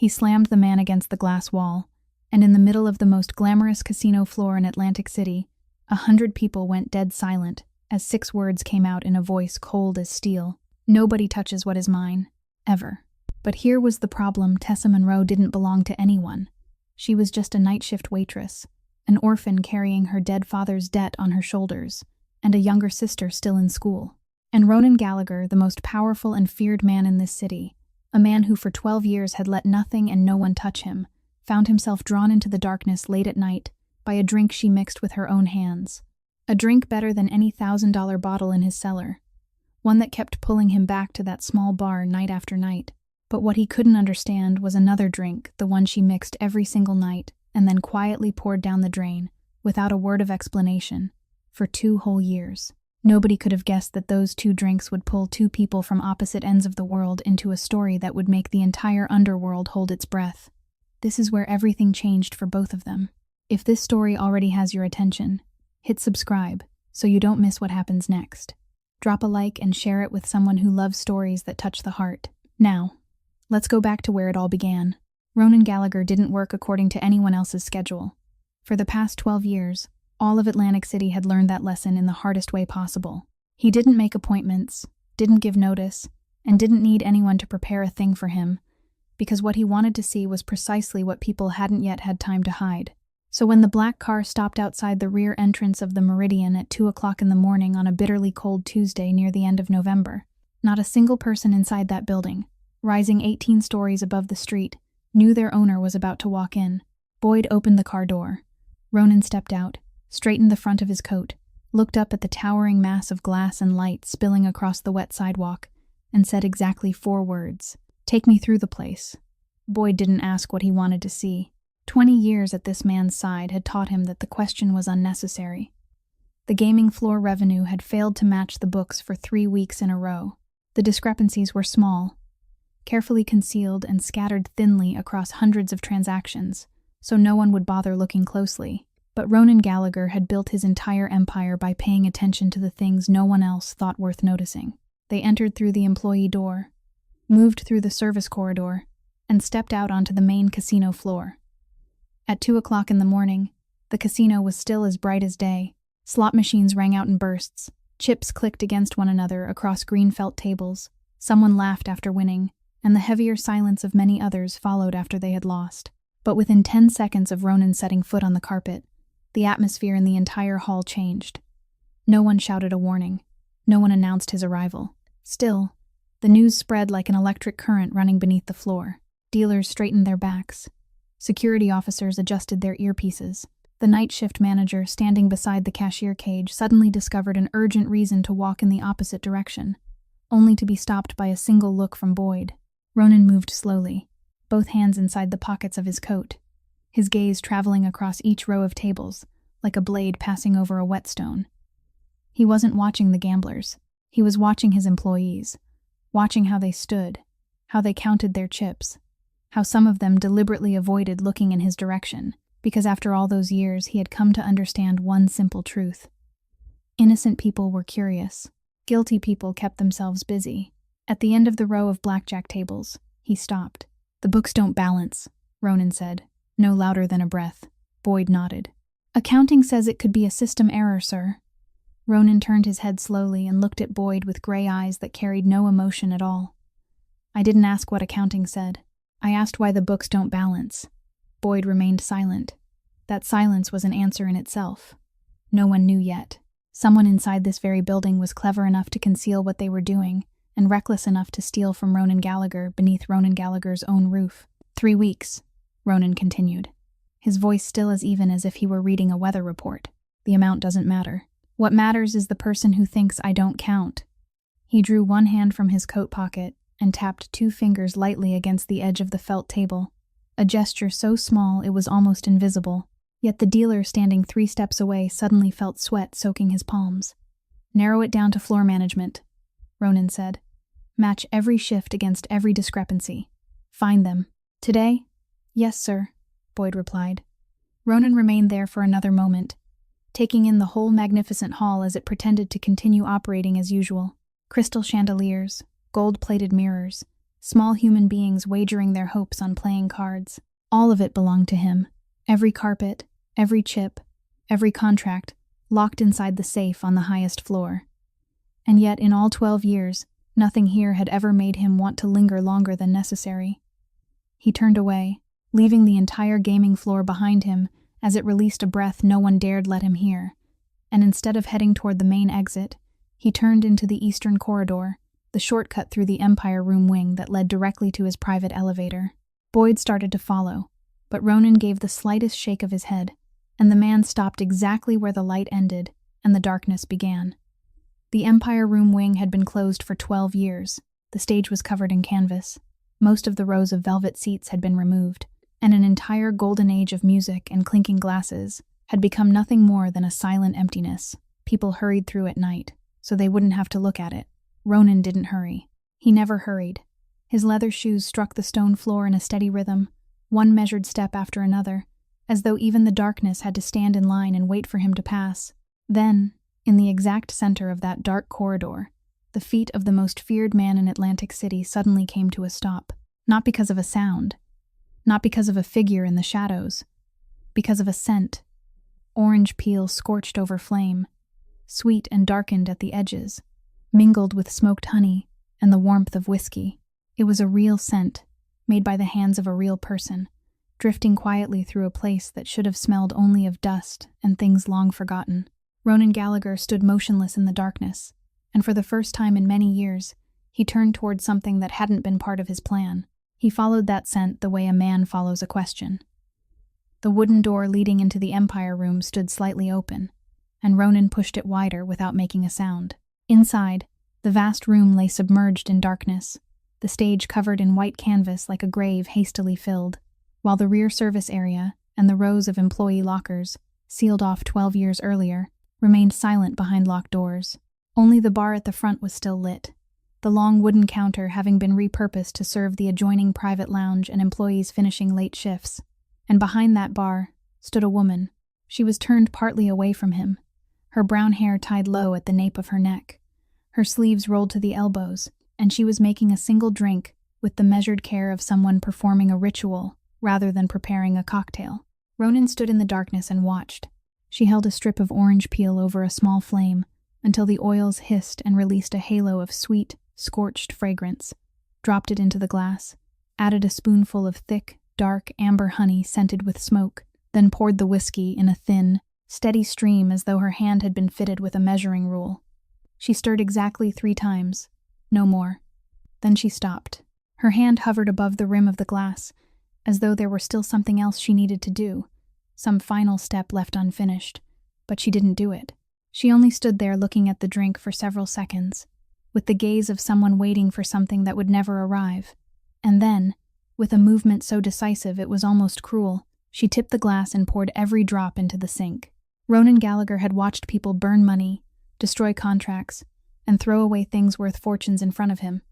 He slammed the man against the glass wall, and in the middle of the most glamorous casino floor in Atlantic City, 100 people went dead silent as 6 words came out in a voice cold as steel. Nobody touches what is mine, ever. But here was the problem: Tessa Monroe didn't belong to anyone. She was just a night shift waitress, an orphan carrying her dead father's debt on her shoulders, and a younger sister still in school. And Ronan Gallagher, the most powerful and feared man in this city, a man who for 12 years had let nothing and no one touch him, found himself drawn into the darkness late at night by a drink she mixed with her own hands. A drink better than any $1,000 bottle in his cellar. One that kept pulling him back to that small bar night after night. But what he couldn't understand was another drink, the one she mixed every single night and then quietly poured down the drain, without a word of explanation, for 2 whole years. Nobody could have guessed that those 2 drinks would pull 2 people from opposite ends of the world into a story that would make the entire underworld hold its breath. This is where everything changed for both of them. If this story already has your attention, hit subscribe so you don't miss what happens next. Drop a like and share it with someone who loves stories that touch the heart. Now, let's go back to where it all began. Ronan Gallagher didn't work according to anyone else's schedule. For the past 12 years, all of Atlantic City had learned that lesson in the hardest way possible. He didn't make appointments, didn't give notice, and didn't need anyone to prepare a thing for him, because what he wanted to see was precisely what people hadn't yet had time to hide. So when the black car stopped outside the rear entrance of the Meridian at 2 o'clock in the morning on a bitterly cold Tuesday near the end of November, not a single person inside that building, rising 18 stories above the street, knew their owner was about to walk in. Boyd opened the car door. Ronan stepped out, straightened the front of his coat, looked up at the towering mass of glass and light spilling across the wet sidewalk, and said exactly 4 words. "Take me through the place." Boyd didn't ask what he wanted to see. 20 years at this man's side had taught him that the question was unnecessary. The gaming floor revenue had failed to match the books for 3 weeks in a row. The discrepancies were small, carefully concealed and scattered thinly across hundreds of transactions, so no one would bother looking closely. But Ronan Gallagher had built his entire empire by paying attention to the things no one else thought worth noticing. They entered through the employee door, moved through the service corridor, and stepped out onto the main casino floor. At 2 o'clock in the morning, the casino was still as bright as day. Slot machines rang out in bursts. Chips clicked against one another across green felt tables. Someone laughed after winning, and the heavier silence of many others followed after they had lost. But within 10 seconds of Ronan setting foot on the carpet, the atmosphere in the entire hall changed. No one shouted a warning. No one announced his arrival. Still, the news spread like an electric current running beneath the floor. Dealers straightened their backs. Security officers adjusted their earpieces. The night shift manager, standing beside the cashier cage, suddenly discovered an urgent reason to walk in the opposite direction, only to be stopped by a single look from Boyd. Ronan moved slowly, both hands inside the pockets of his coat, his gaze traveling across each row of tables, like a blade passing over a whetstone. He wasn't watching the gamblers. He was watching his employees, watching how they stood, how they counted their chips, how some of them deliberately avoided looking in his direction, because after all those years he had come to understand one simple truth. Innocent people were curious. Guilty people kept themselves busy. At the end of the row of blackjack tables, he stopped. "The books don't balance," Ronan said, no louder than a breath. Boyd nodded. "Accounting says it could be a system error, sir." Ronan turned his head slowly and looked at Boyd with gray eyes that carried no emotion at all. "I didn't ask what accounting said. I asked why the books don't balance." Boyd remained silent. That silence was an answer in itself. No one knew yet. Someone inside this very building was clever enough to conceal what they were doing, and reckless enough to steal from Ronan Gallagher beneath Ronan Gallagher's own roof. 3 weeks, Ronan continued, his voice still as even as if he were reading a weather report. "The amount doesn't matter. What matters is the person who thinks I don't count." He drew one hand from his coat pocket and tapped 2 fingers lightly against the edge of the felt table, a gesture so small it was almost invisible. Yet the dealer standing 3 steps away suddenly felt sweat soaking his palms. "Narrow it down to floor management," Ronan said. "Match every shift against every discrepancy. Find them." "Today?" "Yes, sir," Boyd replied. Ronan remained there for another moment, taking in the whole magnificent hall as it pretended to continue operating as usual. Crystal chandeliers, gold-plated mirrors, Small human beings wagering their hopes on playing cards. All of it belonged to him. Every carpet, every chip, every contract, locked inside the safe on the highest floor. And yet, in all 12 years, nothing here had ever made him want to linger longer than necessary. He turned away, leaving the entire gaming floor behind him as it released a breath no one dared let him hear, and instead of heading toward the main exit, he turned into the eastern corridor, the shortcut through the Empire Room wing that led directly to his private elevator. Boyd started to follow, but Ronan gave the slightest shake of his head, and the man stopped exactly where the light ended and the darkness began. The Empire Room wing had been closed for 12 years. The stage was covered in canvas. Most of the rows of velvet seats had been removed, and an entire golden age of music and clinking glasses had become nothing more than a silent emptiness. People hurried through at night, so they wouldn't have to look at it. Ronan didn't hurry. He never hurried. His leather shoes struck the stone floor in a steady rhythm, one measured step after another, as though even the darkness had to stand in line and wait for him to pass. Then, in the exact center of that dark corridor, the feet of the most feared man in Atlantic City suddenly came to a stop. Not because of a sound, not because of a figure in the shadows, because of a scent. Orange peel scorched over flame, sweet and darkened at the edges, mingled with smoked honey and the warmth of whiskey. It was a real scent, made by the hands of a real person, drifting quietly through a place that should have smelled only of dust and things long forgotten. Ronan Gallagher stood motionless in the darkness, and for the first time in many years, he turned toward something that hadn't been part of his plan. He followed that scent the way a man follows a question. The wooden door leading into the Empire Room stood slightly open, and Ronan pushed it wider without making a sound. Inside, the vast room lay submerged in darkness, the stage covered in white canvas like a grave hastily filled, while the rear service area and the rows of employee lockers, sealed off 12 years earlier, remained silent behind locked doors. Only the bar at the front was still lit, the long wooden counter having been repurposed to serve the adjoining private lounge and employees finishing late shifts. And behind that bar stood a woman. She was turned partly away from him, her brown hair tied low at the nape of her neck, her sleeves rolled to the elbows, and she was making a single drink with the measured care of someone performing a ritual rather than preparing a cocktail. Ronan stood in the darkness and watched. She held a strip of orange peel over a small flame until the oils hissed and released a halo of sweet, scorched fragrance, dropped it into the glass, added a spoonful of thick, dark amber honey scented with smoke, then poured the whiskey in a thin, steady stream as though her hand had been fitted with a measuring rule. She stirred exactly 3 times, no more. Then she stopped. Her hand hovered above the rim of the glass, as though there were still something else she needed to do, some final step left unfinished, but she didn't do it. She only stood there looking at the drink for several seconds, with the gaze of someone waiting for something that would never arrive. And then, with a movement so decisive it was almost cruel, she tipped the glass and poured every drop into the sink. Ronan Gallagher had watched people burn money, destroy contracts, and throw away things worth fortunes in front of him,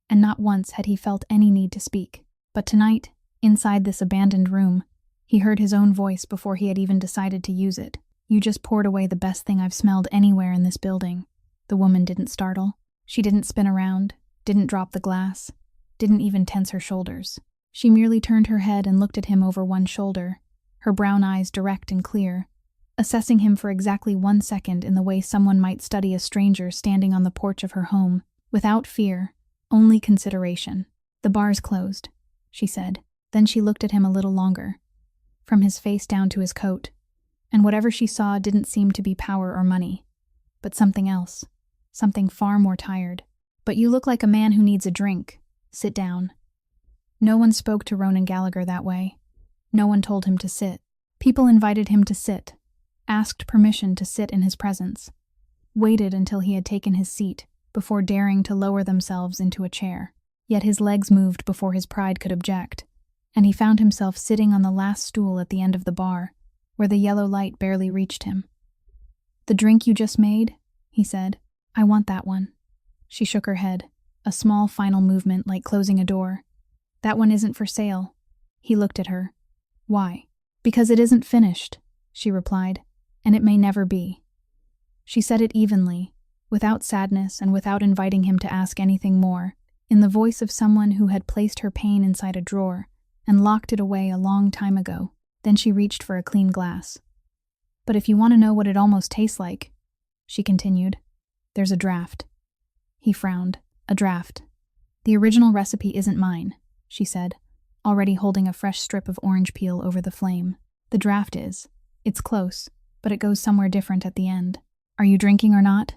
and not once had he felt any need to speak. But tonight, inside this abandoned room, he heard his own voice before he had even decided to use it. "You just poured away the best thing I've smelled anywhere in this building." The woman didn't startle. She didn't spin around, didn't drop the glass, didn't even tense her shoulders. She merely turned her head and looked at him over one shoulder, her brown eyes direct and clear, assessing him for exactly 1 second in the way someone might study a stranger standing on the porch of her home, without fear, only consideration. "The bar's closed," she said. Then she looked at him a little longer, from his face down to his coat, and whatever she saw didn't seem to be power or money, but something else, something far more tired. "But you look like a man who needs a drink. Sit down." No one spoke to Ronan Gallagher that way. No one told him to sit. People invited him to sit, asked permission to sit in his presence, waited until he had taken his seat before daring to lower themselves into a chair. Yet his legs moved before his pride could object, and he found himself sitting on the last stool at the end of the bar, where the yellow light barely reached him. "The drink you just made?" he said. "I want that one." She shook her head, a small final movement like closing a door. "That one isn't for sale." He looked at her. "Why?" "Because it isn't finished," she replied, "and it may never be." She said it evenly, without sadness and without inviting him to ask anything more, in the voice of someone who had placed her pain inside a drawer and locked it away a long time ago. Then she reached for a clean glass. "But if you want to know what it almost tastes like," she continued, "there's a draft." He frowned. "A draft. The original recipe isn't mine," she said, already holding a fresh strip of orange peel over the flame. "The draft is. It's close, but it goes somewhere different at the end. Are you drinking or not?"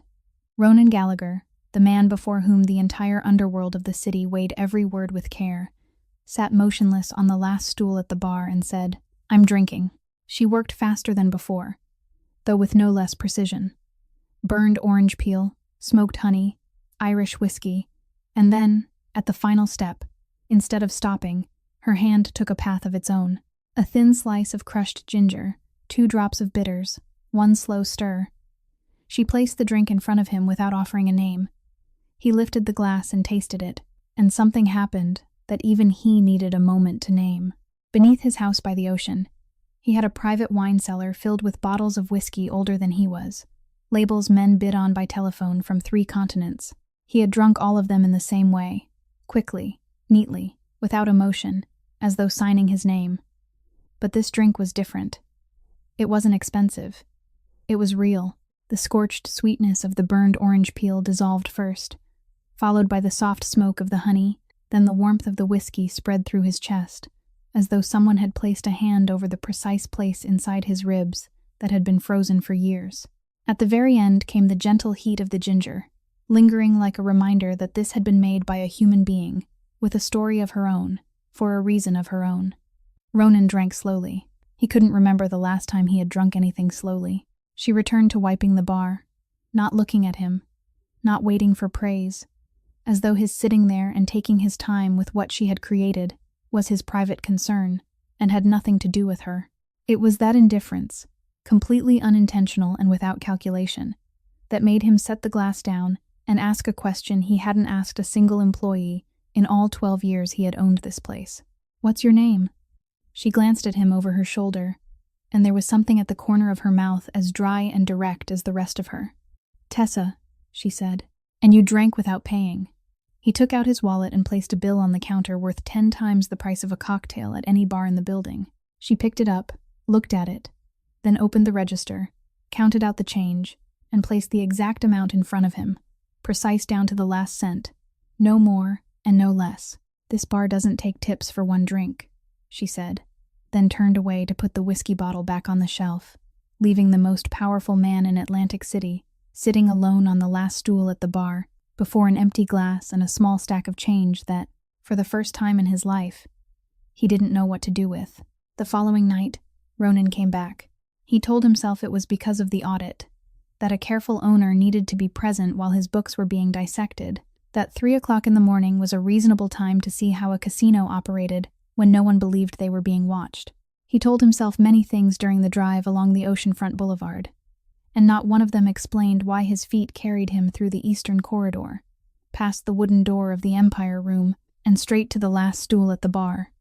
Ronan Gallagher, the man before whom the entire underworld of the city weighed every word with care, sat motionless on the last stool at the bar and said, "I'm drinking." She worked faster than before, though with no less precision. Burned orange peel, smoked honey, Irish whiskey, and then, at the final step, instead of stopping, her hand took a path of its own. A thin slice of crushed ginger, 2 drops of bitters, 1 slow stir. She placed the drink in front of him without offering a name. He lifted the glass and tasted it, and something happened that even he needed a moment to name. Beneath his house by the ocean, he had a private wine cellar filled with bottles of whiskey older than he was, labels men bid on by telephone from 3 continents. He had drunk all of them in the same way, quickly, neatly, without emotion, as though signing his name. But this drink was different. It wasn't expensive. It was real. The scorched sweetness of the burned orange peel dissolved first, followed by the soft smoke of the honey, then the warmth of the whiskey spread through his chest, as though someone had placed a hand over the precise place inside his ribs that had been frozen for years. At the very end came the gentle heat of the ginger, lingering like a reminder that this had been made by a human being, with a story of her own, for a reason of her own. Ronan drank slowly. He couldn't remember the last time he had drunk anything slowly. She returned to wiping the bar, not looking at him, not waiting for praise, as though his sitting there and taking his time with what she had created was his private concern and had nothing to do with her. It was that indifference, completely unintentional and without calculation, that made him set the glass down and ask a question he hadn't asked a single employee in all 12 years he had owned this place. "What's your name?" She glanced at him over her shoulder, and there was something at the corner of her mouth as dry and direct as the rest of her. "Tessa," she said, "and you drank without paying." He took out his wallet and placed a bill on the counter worth 10 times the price of a cocktail at any bar in the building. She picked it up, looked at it, then opened the register, counted out the change, and placed the exact amount in front of him, precise down to the last cent, no more and no less. "This bar doesn't take tips for 1 drink," she said, then turned away to put the whiskey bottle back on the shelf, leaving the most powerful man in Atlantic City sitting alone on the last stool at the bar, before an empty glass and a small stack of change that, for the first time in his life, he didn't know what to do with. The following night, Ronan came back. He told himself it was because of the audit, that a careful owner needed to be present while his books were being dissected, that 3 o'clock in the morning was a reasonable time to see how a casino operated when no one believed they were being watched. He told himself many things during the drive along the oceanfront boulevard, and not one of them explained why his feet carried him through the eastern corridor, past the wooden door of the Empire Room, and straight to the last stool at the bar.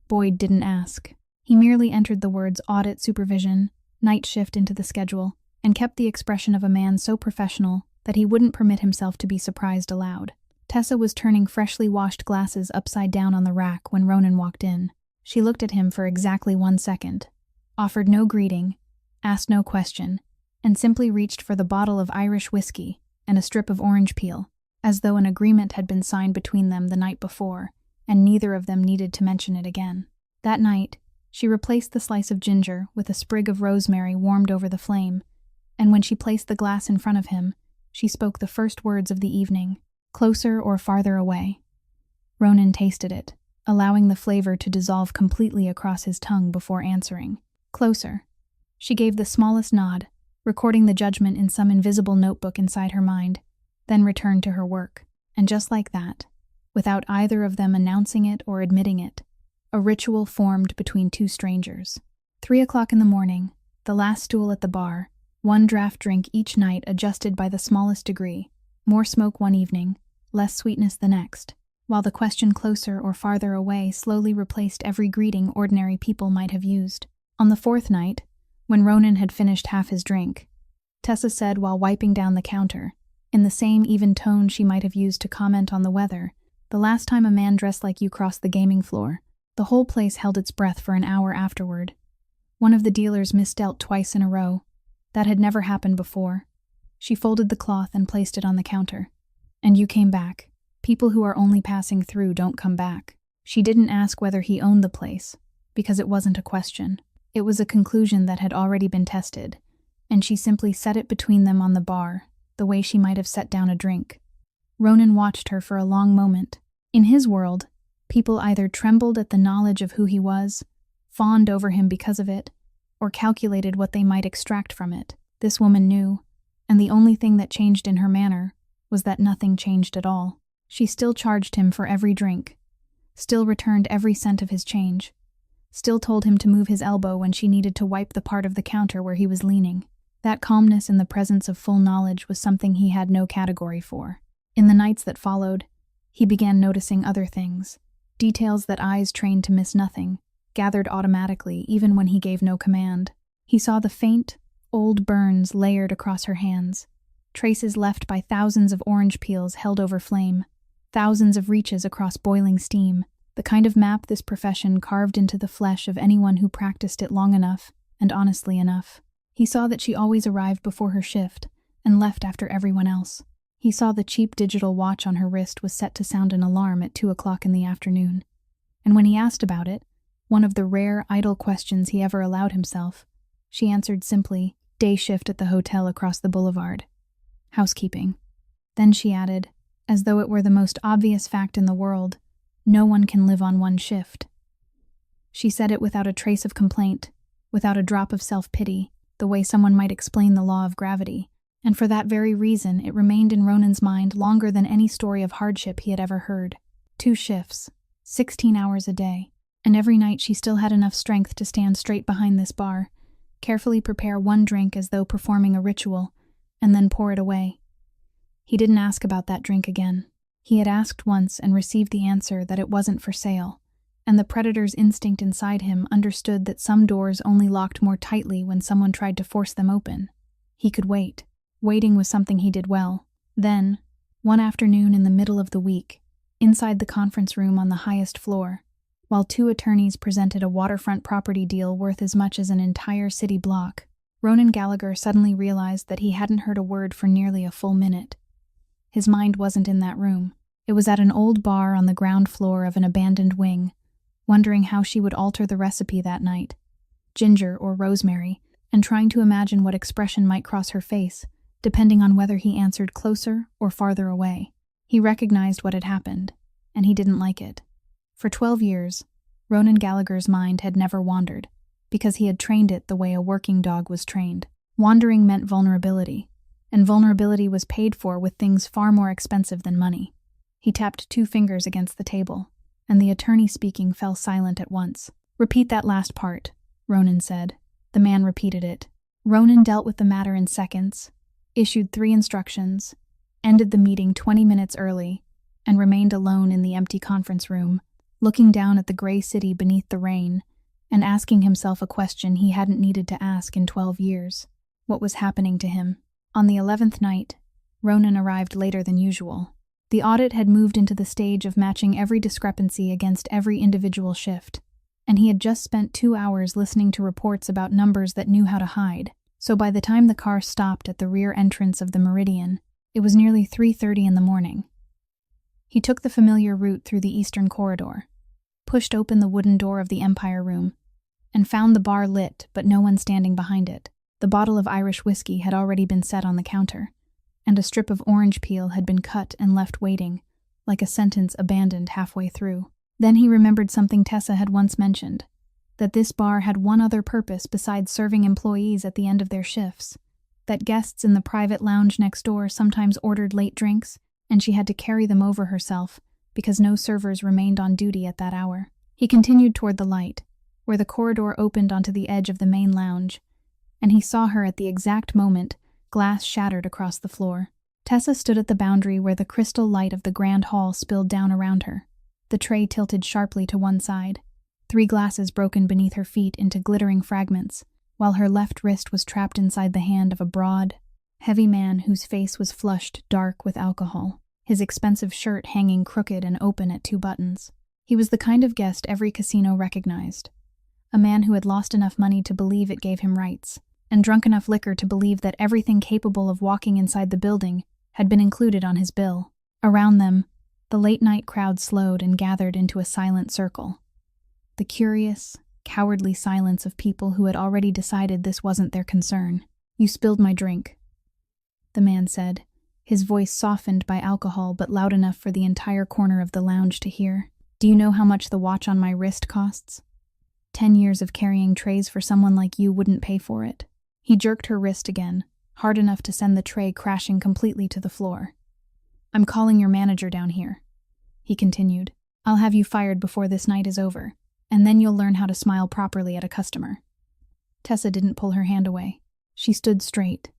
Boyd didn't ask. He merely entered the words audit supervision, night shift into the schedule, and kept the expression of a man so professional that he wouldn't permit himself to be surprised aloud. Tessa was turning freshly washed glasses upside down on the rack when Ronan walked in. She looked at him for exactly 1 second, offered no greeting, asked no question, and simply reached for the bottle of Irish whiskey and a strip of orange peel, as though an agreement had been signed between them the night before, and neither of them needed to mention it again. That night, she replaced the slice of ginger with a sprig of rosemary warmed over the flame, and when she placed the glass in front of him, she spoke the first words of the evening. "Closer or farther away?" Ronan tasted it, allowing the flavor to dissolve completely across his tongue before answering. "Closer." She gave the smallest nod, recording the judgment in some invisible notebook inside her mind, then returned to her work. And just like that, without either of them announcing it or admitting it, a ritual formed between 2 strangers. 3 o'clock in the morning, the last stool at the bar, 1 draft drink each night adjusted by the smallest degree, more smoke one evening, less sweetness the next, while the question closer or farther away slowly replaced every greeting ordinary people might have used. On the 4th night, when Ronan had finished half his drink, Tessa said while wiping down the counter, in the same even tone she might have used to comment on the weather, The last time a man dressed like you crossed the gaming floor, the whole place held its breath for an hour afterward. One of the dealers misdealt twice in a row. That had never happened before. She folded the cloth and placed it on the counter. And you came back. People who are only passing through don't come back. She didn't ask whether he owned the place, because it wasn't a question. It was a conclusion that had already been tested, and she simply set it between them on the bar, the way she might have set down a drink. Ronan watched her for a long moment. In his world, people either trembled at the knowledge of who he was, fawned over him because of it, or calculated what they might extract from it. This woman knew, and the only thing that changed in her manner was that nothing changed at all. She still charged him for every drink, still returned every cent of his change, still told him to move his elbow when she needed to wipe the part of the counter where he was leaning. That calmness in the presence of full knowledge was something he had no category for. In the nights that followed, he began noticing other things, details that eyes trained to miss nothing, gathered automatically even when he gave no command. He saw the faint, old burns layered across her hands, traces left by thousands of orange peels held over flame, thousands of reaches across boiling steam, the kind of map this profession carved into the flesh of anyone who practiced it long enough and honestly enough. He saw that she always arrived before her shift and left after everyone else. He saw the cheap digital watch on her wrist was set to sound an alarm at 2 o'clock in the afternoon. And when he asked about it, one of the rare, idle questions he ever allowed himself, she answered simply, "Day shift at the hotel across the boulevard. Housekeeping." Then she added, as though it were the most obvious fact in the world, "No one can live on one shift." She said it without a trace of complaint, without a drop of self-pity, the way someone might explain the law of gravity. And for that very reason, it remained in Ronan's mind longer than any story of hardship he had ever heard. 2 shifts, 16 hours a day, and every night she still had enough strength to stand straight behind this bar, carefully prepare one drink as though performing a ritual, and then pour it away. He didn't ask about that drink again. He had asked once and received the answer that it wasn't for sale, and the predator's instinct inside him understood that some doors only locked more tightly when someone tried to force them open. He could wait. Waiting was something he did well. Then, one afternoon in the middle of the week, inside the conference room on the highest floor, while 2 attorneys presented a waterfront property deal worth as much as an entire city block, Ronan Gallagher suddenly realized that he hadn't heard a word for nearly a full minute. His mind wasn't in that room. It was at an old bar on the ground floor of an abandoned wing, wondering how she would alter the recipe that night, ginger or rosemary, and trying to imagine what expression might cross her face, depending on whether he answered closer or farther away. He recognized what had happened, and he didn't like it. For 12 years, Ronan Gallagher's mind had never wandered, because he had trained it the way a working dog was trained. Wandering meant vulnerability, and vulnerability was paid for with things far more expensive than money. He tapped 2 fingers against the table, and the attorney speaking fell silent at once. "Repeat that last part," Ronan said. The man repeated it. Ronan dealt with the matter in seconds, issued 3 instructions, ended the meeting 20 minutes early, and remained alone in the empty conference room, looking down at the gray city beneath the rain, and asking himself a question he hadn't needed to ask in 12 years. What was happening to him? On the 11th night, Ronan arrived later than usual. The audit had moved into the stage of matching every discrepancy against every individual shift, and he had just spent 2 hours listening to reports about numbers that knew how to hide. So by the time the car stopped at the rear entrance of the Meridian, it was nearly 3:30 in the morning. He took the familiar route through the eastern corridor, pushed open the wooden door of the Empire Room, and found the bar lit but no one standing behind it. The bottle of Irish whiskey had already been set on the counter, and a strip of orange peel had been cut and left waiting, like a sentence abandoned halfway through. Then he remembered something Tessa had once mentioned, that this bar had one other purpose besides serving employees at the end of their shifts, that guests in the private lounge next door sometimes ordered late drinks, and she had to carry them over herself because no servers remained on duty at that hour. He continued toward the light, where the corridor opened onto the edge of the main lounge, and he saw her at the exact moment glass shattered across the floor. Tessa stood at the boundary where the crystal light of the grand hall spilled down around her, the tray tilted sharply to one side, 3 glasses broken beneath her feet into glittering fragments, while her left wrist was trapped inside the hand of a broad, heavy man whose face was flushed dark with alcohol. his expensive shirt hanging crooked and open at 2 buttons. He was the kind of guest every casino recognized. A man who had lost enough money to believe it gave him rights, and drunk enough liquor to believe that everything capable of walking inside the building had been included on his bill. Around them, the late-night crowd slowed and gathered into a silent circle. The curious, cowardly silence of people who had already decided this wasn't their concern. "You spilled my drink," the man said, his voice softened by alcohol but loud enough for the entire corner of the lounge to hear. "Do you know how much the watch on my wrist costs? 10 years of carrying trays for someone like you wouldn't pay for it." He jerked her wrist again, hard enough to send the tray crashing completely to the floor. "I'm calling your manager down here," he continued. "I'll have you fired before this night is over, and then you'll learn how to smile properly at a customer." Tessa didn't pull her hand away. She stood straight,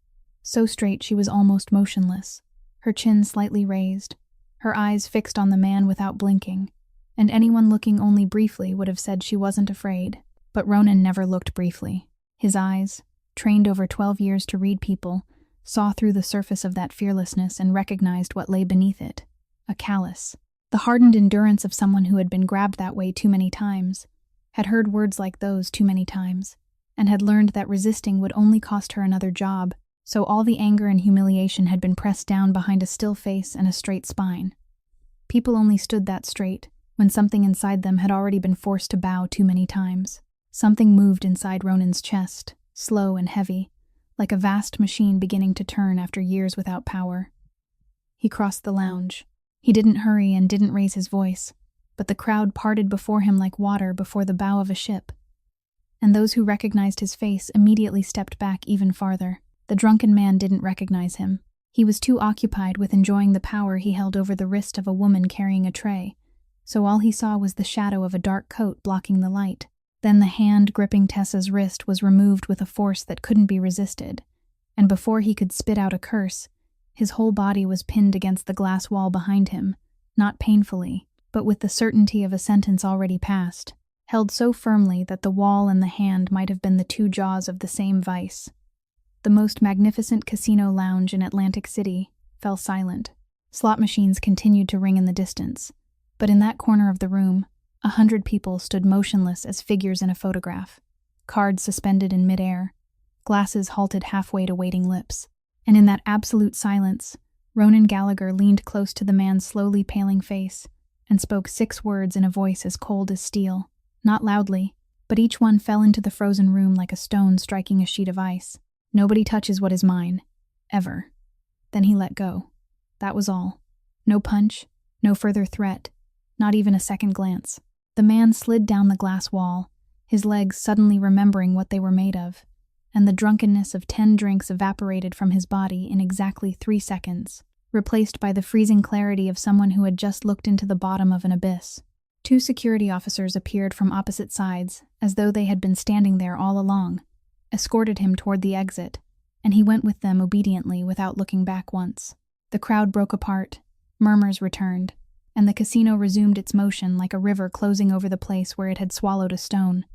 so straight she was almost motionless, her chin slightly raised, her eyes fixed on the man without blinking, and anyone looking only briefly would have said she wasn't afraid. But Ronan never looked briefly. His eyes, trained over 12 years to read people, saw through the surface of that fearlessness and recognized what lay beneath it: a callous. The hardened endurance of someone who had been grabbed that way too many times, had heard words like those too many times, and had learned that resisting would only cost her another job, so all the anger and humiliation had been pressed down behind a still face and a straight spine. People only stood that straight when something inside them had already been forced to bow too many times. Something moved inside Ronan's chest, slow and heavy, like a vast machine beginning to turn after years without power. He crossed the lounge. He didn't hurry and didn't raise his voice, but the crowd parted before him like water before the bow of a ship. And those who recognized his face immediately stepped back even farther. The drunken man didn't recognize him. He was too occupied with enjoying the power he held over the wrist of a woman carrying a tray, so all he saw was the shadow of a dark coat blocking the light. Then the hand gripping Tessa's wrist was removed with a force that couldn't be resisted, and before he could spit out a curse, his whole body was pinned against the glass wall behind him, not painfully, but with the certainty of a sentence already passed, held so firmly that the wall and the hand might have been the 2 jaws of the same vice. The most magnificent casino lounge in Atlantic City fell silent. Slot machines continued to ring in the distance, but in that corner of the room, 100 people stood motionless as figures in a photograph, cards suspended in midair, glasses halted halfway to waiting lips. And in that absolute silence, Ronan Gallagher leaned close to the man's slowly paling face and spoke 6 words in a voice as cold as steel. Not loudly, but each one fell into the frozen room like a stone striking a sheet of ice. "Nobody touches what is mine. Ever." Then he let go. That was all. No punch, no further threat, not even a second glance. The man slid down the glass wall, his legs suddenly remembering what they were made of, and the drunkenness of 10 drinks evaporated from his body in exactly 3 seconds, replaced by the freezing clarity of someone who had just looked into the bottom of an abyss. 2 security officers appeared from opposite sides, as though they had been standing there all along, escorted him toward the exit, and he went with them obediently without looking back once. The crowd broke apart, murmurs returned, and the casino resumed its motion like a river closing over the place where it had swallowed a stone.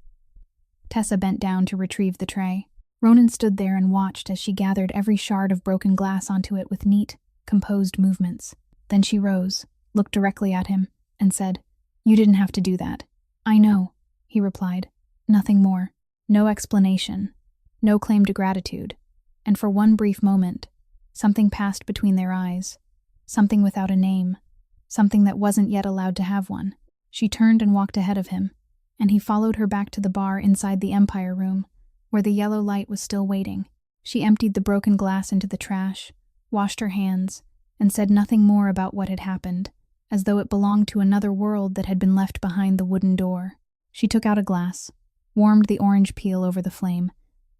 Tessa bent down to retrieve the tray. Ronan stood there and watched as she gathered every shard of broken glass onto it with neat, composed movements. Then she rose, looked directly at him, and said, "You didn't have to do that." "I know," he replied. Nothing more. No explanation. No claim to gratitude. And for one brief moment, something passed between their eyes. Something without a name. Something that wasn't yet allowed to have one. She turned and walked ahead of him, and he followed her back to the bar inside the Empire Room, where the yellow light was still waiting. She emptied the broken glass into the trash, washed her hands, and said nothing more about what had happened, as though it belonged to another world that had been left behind the wooden door. She took out a glass, warmed the orange peel over the flame,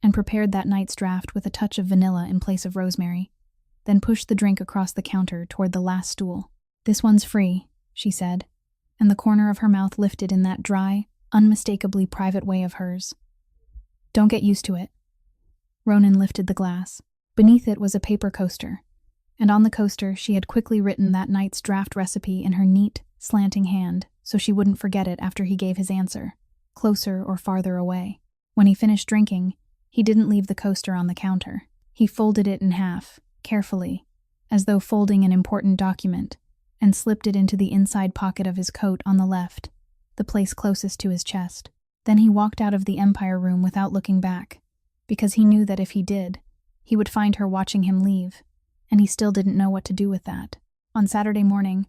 and prepared that night's draft with a touch of vanilla in place of rosemary, then pushed the drink across the counter toward the last stool. "This one's free," she said, and the corner of her mouth lifted in that dry, unmistakably private way of hers. "Don't get used to it." Ronan lifted the glass. Beneath it was a paper coaster, and on the coaster she had quickly written that night's draft recipe in her neat, slanting hand so she wouldn't forget it after he gave his answer, closer or farther away. When he finished drinking, he didn't leave the coaster on the counter. He folded it in half, carefully, as though folding an important document, and slipped it into the inside pocket of his coat on the left, the place closest to his chest. Then he walked out of the Empire room without looking back, because he knew that if he did, he would find her watching him leave, and he still didn't know what to do with that. On Saturday morning,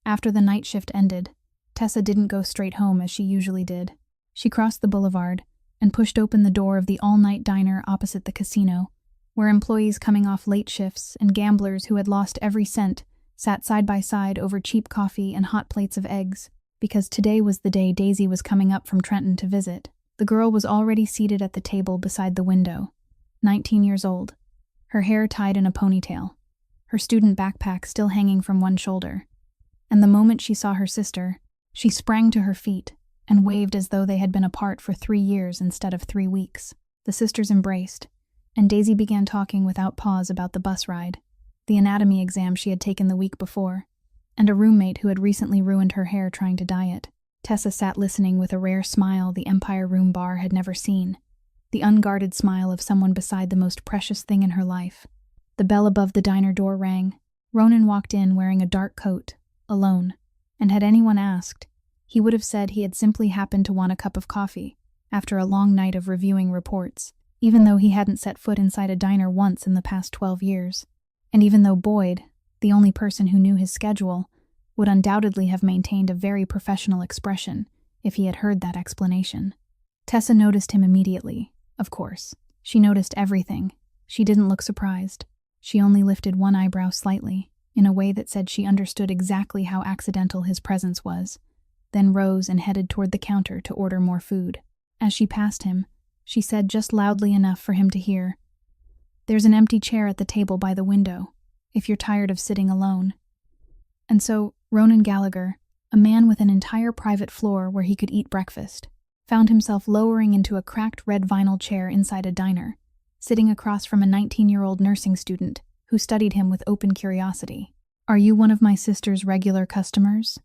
after the night shift ended, Tessa didn't go straight home as she usually did. She crossed the boulevard and pushed open the door of the all-night diner opposite the casino, where employees coming off late shifts and gamblers who had lost every cent sat side by side over cheap coffee and hot plates of eggs, because today was the day Daisy was coming up from Trenton to visit. The girl was already seated at the table beside the window, 19 years old, her hair tied in a ponytail, her student backpack still hanging from one shoulder. And the moment she saw her sister, she sprang to her feet and waved as though they had been apart for 3 years instead of 3 weeks. The sisters embraced, and Daisy began talking without pause about the bus ride, the anatomy exam she had taken the week before, and a roommate who had recently ruined her hair trying to dye it. Tessa sat listening with a rare smile the Empire Room bar had never seen, the unguarded smile of someone beside the most precious thing in her life. The bell above the diner door rang. Ronan walked in wearing a dark coat, alone, and had anyone asked, he would have said he had simply happened to want a cup of coffee after a long night of reviewing reports, even though he hadn't set foot inside a diner once in the past 12 years. And even though Boyd, the only person who knew his schedule, would undoubtedly have maintained a very professional expression if he had heard that explanation. Tessa noticed him immediately, of course. She noticed everything. She didn't look surprised. She only lifted one eyebrow slightly, in a way that said she understood exactly how accidental his presence was, then rose and headed toward the counter to order more food. As she passed him, she said just loudly enough for him to hear, "There's an empty chair at the table by the window, if you're tired of sitting alone." And so, Ronan Gallagher, a man with an entire private floor where he could eat breakfast, found himself lowering into a cracked red vinyl chair inside a diner, sitting across from a 19-year-old nursing student who studied him with open curiosity. "Are you one of my sister's regular customers?"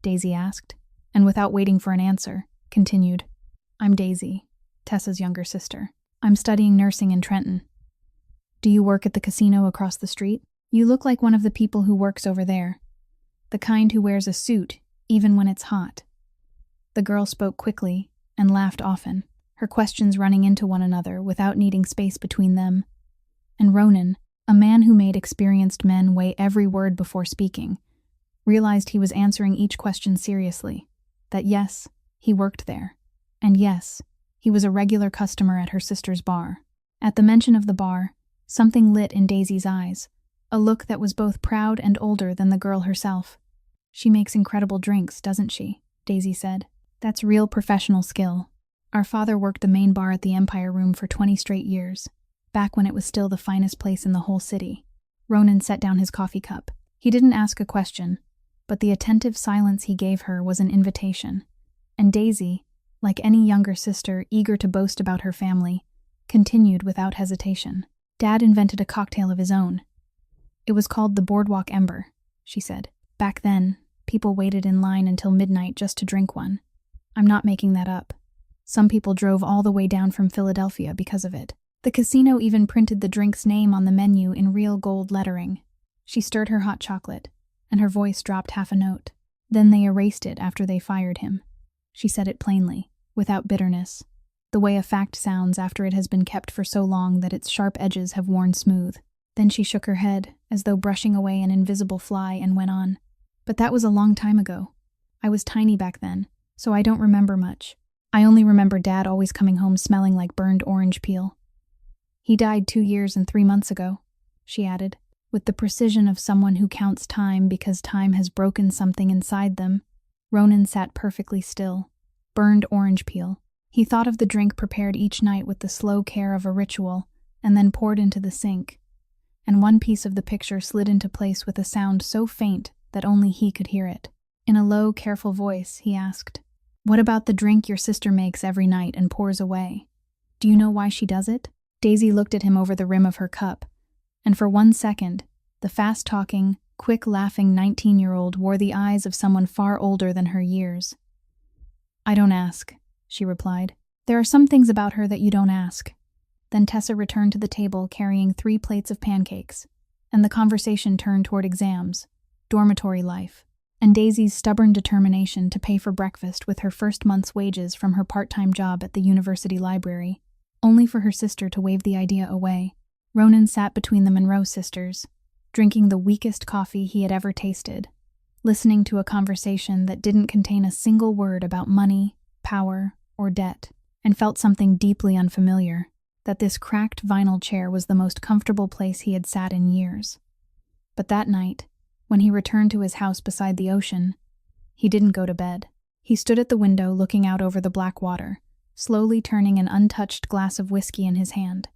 Daisy asked, and without waiting for an answer, continued, "I'm Daisy, Tessa's younger sister. I'm studying nursing in Trenton. Do you work at the casino across the street? You look like one of the people who works over there. The kind who wears a suit, even when it's hot." The girl spoke quickly and laughed often, her questions running into one another without needing space between them. And Ronan, a man who made experienced men weigh every word before speaking, realized he was answering each question seriously, that yes, he worked there, and yes, he was a regular customer at her sister's bar. At the mention of the bar, something lit in Daisy's eyes, a look that was both proud and older than the girl herself. "She makes incredible drinks, doesn't she?" Daisy said. "That's real professional skill. Our father worked the main bar at the Empire Room for 20 straight years, back when it was still the finest place in the whole city." Ronan set down his coffee cup. He didn't ask a question, but the attentive silence he gave her was an invitation. And Daisy, like any younger sister eager to boast about her family, continued without hesitation. "Dad invented a cocktail of his own. It was called the Boardwalk Ember," she said. "Back then, people waited in line until midnight just to drink one. I'm not making that up. Some people drove all the way down from Philadelphia because of it. The casino even printed the drink's name on the menu in real gold lettering." She stirred her hot chocolate, and her voice dropped half a note. "Then they erased it after they fired him." She said it plainly, without bitterness, the way a fact sounds after it has been kept for so long that its sharp edges have worn smooth. Then she shook her head, as though brushing away an invisible fly, and went on. "But that was a long time ago. I was tiny back then, so I don't remember much. I only remember Dad always coming home smelling like burned orange peel. He died 2 years and 3 months ago," she added, with the precision of someone who counts time because time has broken something inside them. Ronan sat perfectly still. Burned orange peel. He thought of the drink prepared each night with the slow care of a ritual, and then poured into the sink. And one piece of the picture slid into place with a sound so faint that only he could hear it. In a low, careful voice, he asked, "What about the drink your sister makes every night and pours away? Do you know why she does it?" Daisy looked at him over the rim of her cup, and for 1 second, the fast-talking, quick-laughing 19-year-old wore the eyes of someone far older than her years. "I don't ask," she replied. "There are some things about her that you don't ask." Then Tessa returned to the table carrying 3 plates of pancakes, and the conversation turned toward exams, dormitory life, and Daisy's stubborn determination to pay for breakfast with her first month's wages from her part-time job at the university library, only for her sister to wave the idea away. Ronan sat between the Monroe sisters, drinking the weakest coffee he had ever tasted, listening to a conversation that didn't contain a single word about money, power, or debt, and felt something deeply unfamiliar, that this cracked vinyl chair was the most comfortable place he had sat in years. But that night, when he returned to his house beside the ocean, he didn't go to bed. He stood at the window looking out over the black water, slowly turning an untouched glass of whiskey in his hand.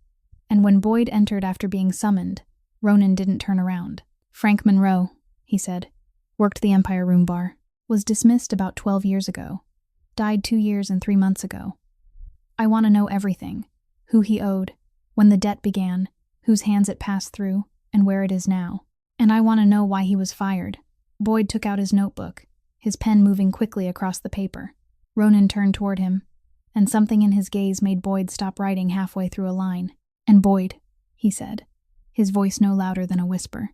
And when Boyd entered after being summoned, Ronan didn't turn around. "Frank Monroe," he said, "worked the Empire Room bar, was dismissed about 12 years ago, died 2 years and 3 months ago. I want to know everything, who he owed, when the debt began, whose hands it passed through, and where it is now. And I want to know why he was fired." Boyd took out his notebook, his pen moving quickly across the paper. Ronan turned toward him, and something in his gaze made Boyd stop writing halfway through a line. "And Boyd," he said, his voice no louder than a whisper,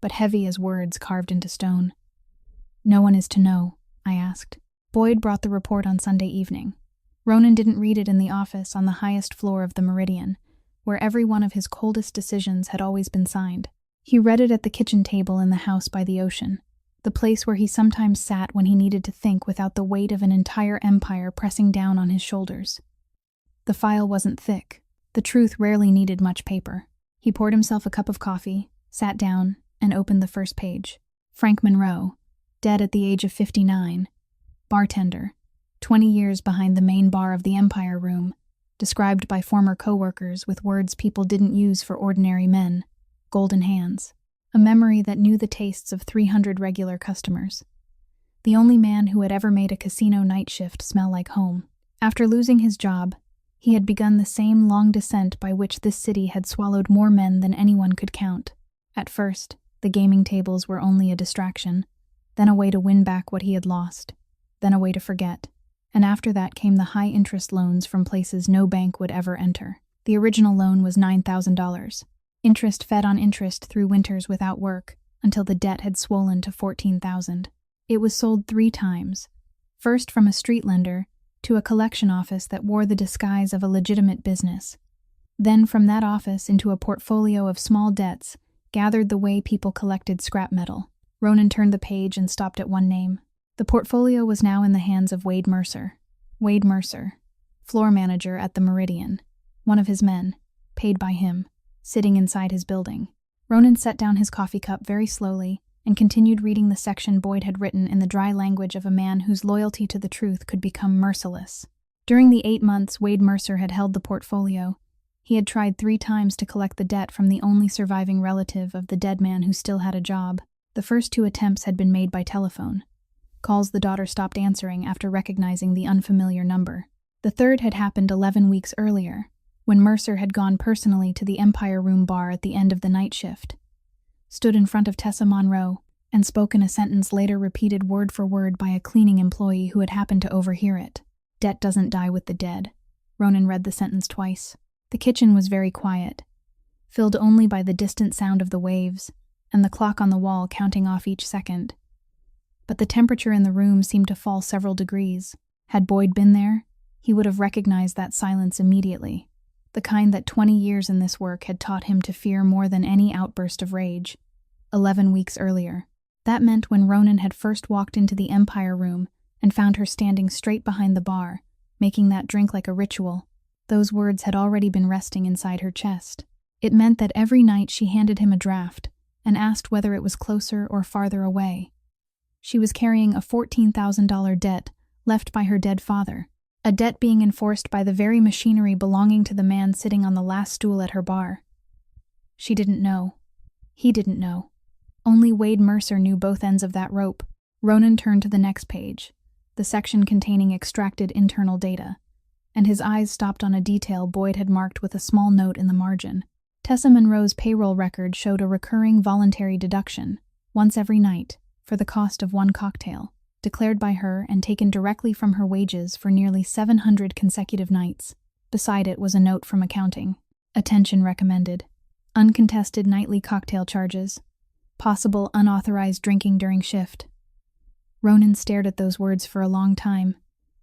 but heavy as words carved into stone. "No one is to know?" I asked. Boyd brought the report on Sunday evening. Ronan didn't read it in the office on the highest floor of the Meridian, where every one of his coldest decisions had always been signed. He read it at the kitchen table in the house by the ocean, the place where he sometimes sat when he needed to think without the weight of an entire empire pressing down on his shoulders. The file wasn't thick. The truth rarely needed much paper. He poured himself a cup of coffee, sat down, and opened the first page. Frank Monroe, dead at the age of 59. Bartender, 20 years behind the main bar of the Empire Room, described by former co-workers with words people didn't use for ordinary men. Golden hands. A memory that knew the tastes of 300 regular customers. The only man who had ever made a casino night shift smell like home. After losing his job, he had begun the same long descent by which this city had swallowed more men than anyone could count. At first, the gaming tables were only a distraction, then a way to win back what he had lost, then a way to forget. And after that came the high-interest loans from places no bank would ever enter. The original loan was $9,000. Interest fed on interest through winters without work, until the debt had swollen to $14,000. It was sold 3 times, first from a street lender to a collection office that wore the disguise of a legitimate business. Then from that office into a portfolio of small debts gathered the way people collected scrap metal. Ronan turned the page and stopped at one name. The portfolio was now in the hands of Wade Mercer. Wade Mercer, floor manager at the Meridian, one of his men, paid by him, sitting inside his building. Ronan set down his coffee cup very slowly and continued reading the section Boyd had written in the dry language of a man whose loyalty to the truth could become merciless. During the 8 months Wade Mercer had held the portfolio, he had tried 3 times to collect the debt from the only surviving relative of the dead man who still had a job. The first 2 attempts had been made by telephone. Calls the daughter stopped answering after recognizing the unfamiliar number. The third had happened 11 weeks earlier, when Mercer had gone personally to the Empire Room bar at the end of the night shift, stood in front of Tessa Monroe, and spoken a sentence later repeated word for word by a cleaning employee who had happened to overhear it. "Debt doesn't die with the dead." Ronan read the sentence twice. The kitchen was very quiet, filled only by the distant sound of the waves, and the clock on the wall counting off each second. But the temperature in the room seemed to fall several degrees. Had Boyd been there, he would have recognized that silence immediately, the kind that 20 years in this work had taught him to fear more than any outburst of rage. 11 weeks earlier. That meant when Ronan had first walked into the Empire Room and found her standing straight behind the bar, making that drink like a ritual, those words had already been resting inside her chest. It meant that every night she handed him a draft and asked whether it was closer or farther away. She was carrying a $14,000 debt left by her dead father, a debt being enforced by the very machinery belonging to the man sitting on the last stool at her bar. She didn't know. He didn't know. Only Wade Mercer knew both ends of that rope. Ronan turned to the next page, the section containing extracted internal data, and his eyes stopped on a detail Boyd had marked with a small note in the margin. Tessa Monroe's payroll record showed a recurring voluntary deduction, once every night, for the cost of 1 cocktail, declared by her and taken directly from her wages for nearly 700 consecutive nights. Beside it was a note from accounting. Attention recommended. uncontested nightly cocktail charges, possible unauthorized drinking during shift. Ronan stared at those words for a long time.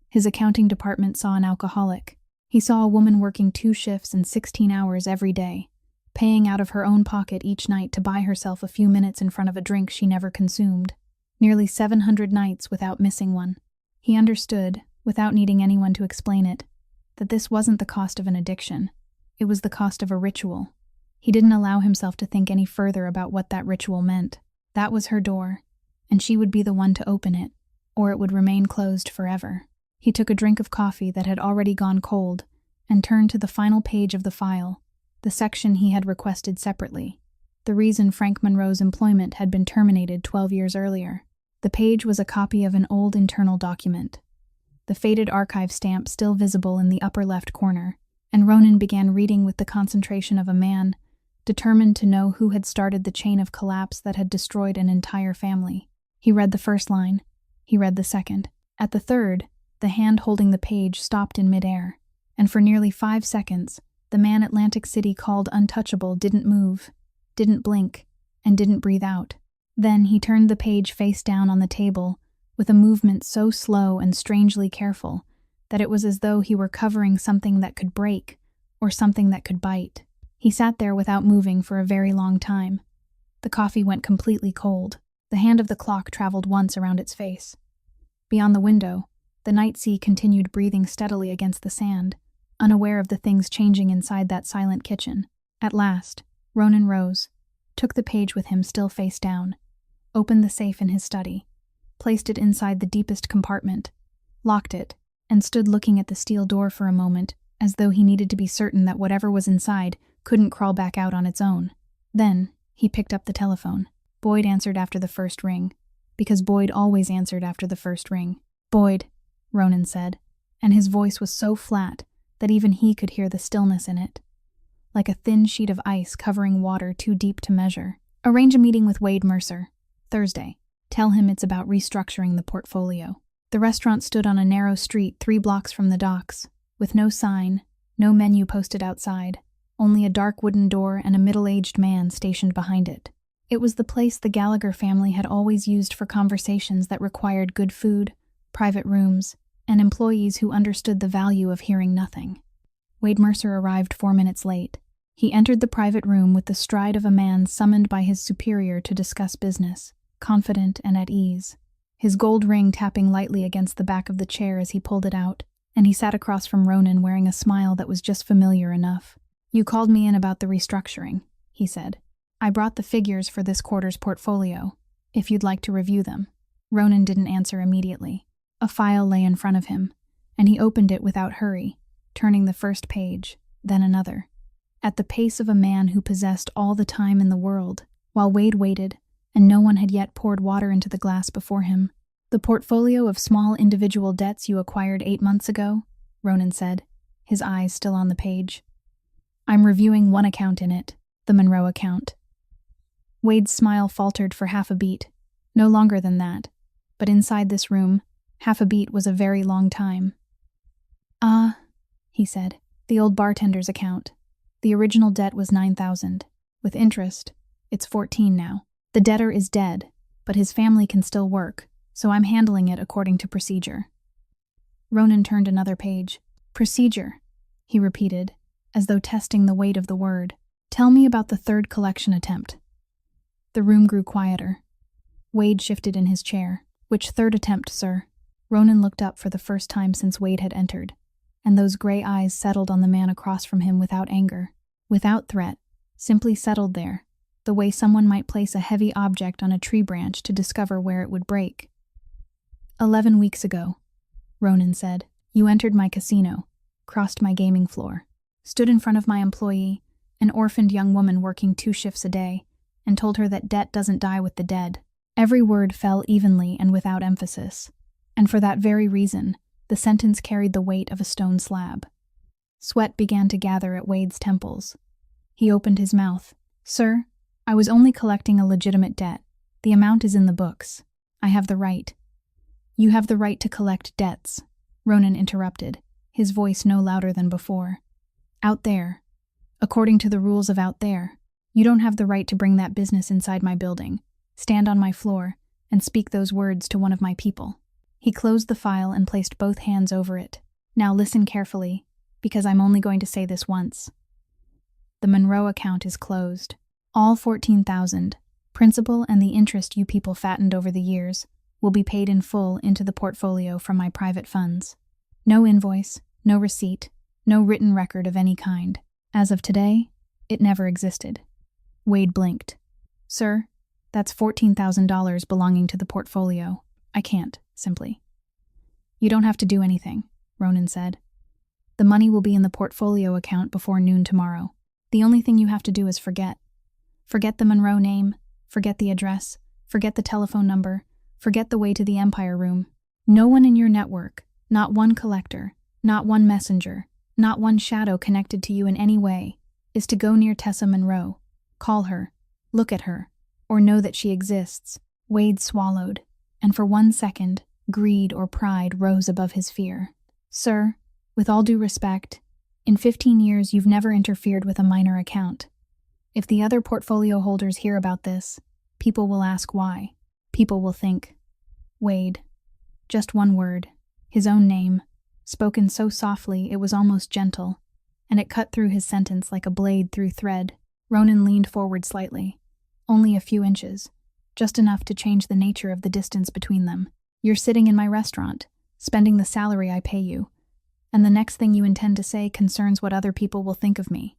His accounting department saw an alcoholic. He saw a woman working 2 shifts and 16 hours every day, paying out of her own pocket each night to buy herself a few minutes in front of a drink she never consumed. Nearly 700 nights without missing one. He understood, without needing anyone to explain it, that this wasn't the cost of an addiction. It was the cost of a ritual. He didn't allow himself to think any further about what that ritual meant. That was her door, and she would be the one to open it, or it would remain closed forever. He took a drink of coffee that had already gone cold and turned to the final page of the file, the section he had requested separately. The reason Frank Monroe's employment had been terminated 12 years earlier. The page was a copy of an old internal document, the faded archive stamp still visible in the upper left corner, and Ronan began reading with the concentration of a man determined to know who had started the chain of collapse that had destroyed an entire family. He read the first line. He read the second. At the third, the hand holding the page stopped in midair, and for nearly 5 seconds, the man Atlantic City called untouchable didn't move, didn't blink, and didn't breathe out. Then he turned the page face down on the table with a movement so slow and strangely careful that it was as though he were covering something that could break or something that could bite. He sat there without moving for a very long time. The coffee went completely cold. The hand of the clock traveled once around its face. Beyond the window, the night sea continued breathing steadily against the sand, unaware of the things changing inside that silent kitchen. At last, Ronan rose, took the page with him still face down, opened the safe in his study, placed it inside the deepest compartment, locked it, and stood looking at the steel door for a moment, as though he needed to be certain that whatever was inside couldn't crawl back out on its own. Then, he picked up the telephone. Boyd answered after the first ring, because Boyd always answered after the first ring. "Boyd," Ronan said, and his voice was so flat that even he could hear the stillness in it, like a thin sheet of ice covering water too deep to measure. "Arrange a meeting with Wade Mercer. Thursday. Tell him it's about restructuring the portfolio." The restaurant stood on a narrow street 3 blocks from the docks, with no sign, no menu posted outside, only a dark wooden door and a middle-aged man stationed behind it. It was the place the Gallagher family had always used for conversations that required good food, private rooms, and employees who understood the value of hearing nothing. Wade Mercer arrived 4 minutes late. He entered the private room with the stride of a man summoned by his superior to discuss business, confident and at ease, his gold ring tapping lightly against the back of the chair as he pulled it out, and he sat across from Ronan wearing a smile that was just familiar enough. "You called me in about the restructuring," he said. "I brought the figures for this quarter's portfolio, if you'd like to review them." Ronan didn't answer immediately. A file lay in front of him, and he opened it without hurry, turning the first page, then another, at the pace of a man who possessed all the time in the world, while Wade waited, and no one had yet poured water into the glass before him. "The portfolio of small individual debts you acquired 8 months ago," Ronan said, his eyes still on the page. "I'm reviewing one account in it, the Monroe account." Wade's smile faltered for half a beat, no longer than that, but inside this room, half a beat was a very long time. "Ah," he said, "the old bartender's account. The original debt was $9,000. With interest, it's 14 now. The debtor is dead, but his family can still work, so I'm handling it according to procedure." Ronan turned another page. "Procedure," he repeated, as though testing the weight of the word. "Tell me about the 3rd collection attempt." The room grew quieter. Wade shifted in his chair. "Which 3rd attempt, sir?" Ronan looked up for the first time since Wade had entered, and those gray eyes settled on the man across from him without anger, without threat, simply settled there, the way someone might place a heavy object on a tree branch to discover where it would break. 11 weeks ago, Ronan said, "you entered my casino, crossed my gaming floor, stood in front of my employee, an orphaned young woman working 2 shifts a day, and told her that debt doesn't die with the dead." Every word fell evenly and without emphasis, and for that very reason, the sentence carried the weight of a stone slab. Sweat began to gather at Wade's temples. He opened his mouth. "Sir, I was only collecting a legitimate debt. The amount is in the books. I have the right." "You have the right to collect debts," Ronan interrupted, his voice no louder than before. "Out there. According to the rules of out there. You don't have the right to bring that business inside my building, stand on my floor, and speak those words to one of my people." He closed the file and placed both hands over it. "Now listen carefully, because I'm only going to say this once. The Monroe account is closed. All $14,000, principal and the interest you people fattened over the years, will be paid in full into the portfolio from my private funds. No invoice, no receipt, no written record of any kind. As of today, it never existed." Wade blinked. "Sir, that's $14,000 belonging to the portfolio. I can't, simply." "You don't have to do anything," Ronan said. "The money will be in the portfolio account before noon tomorrow. The only thing you have to do is forget. Forget the Monroe name, forget the address, forget the telephone number, forget the way to the Empire Room. No one in your network, not one collector, not one messenger, not one shadow connected to you in any way, is to go near Tessa Monroe, call her, look at her, or know that she exists." Wade swallowed, and for 1 second, greed or pride rose above his fear. "Sir, with all due respect, in 15 years you've never interfered with a minor account. If the other portfolio holders hear about this, people will ask why. People will think." Wade. Just one word, his own name, spoken so softly it was almost gentle, and it cut through his sentence like a blade through thread. Ronan leaned forward slightly, only a few inches, just enough to change the nature of the distance between them. "You're sitting in my restaurant, spending the salary I pay you, and the next thing you intend to say concerns what other people will think of me."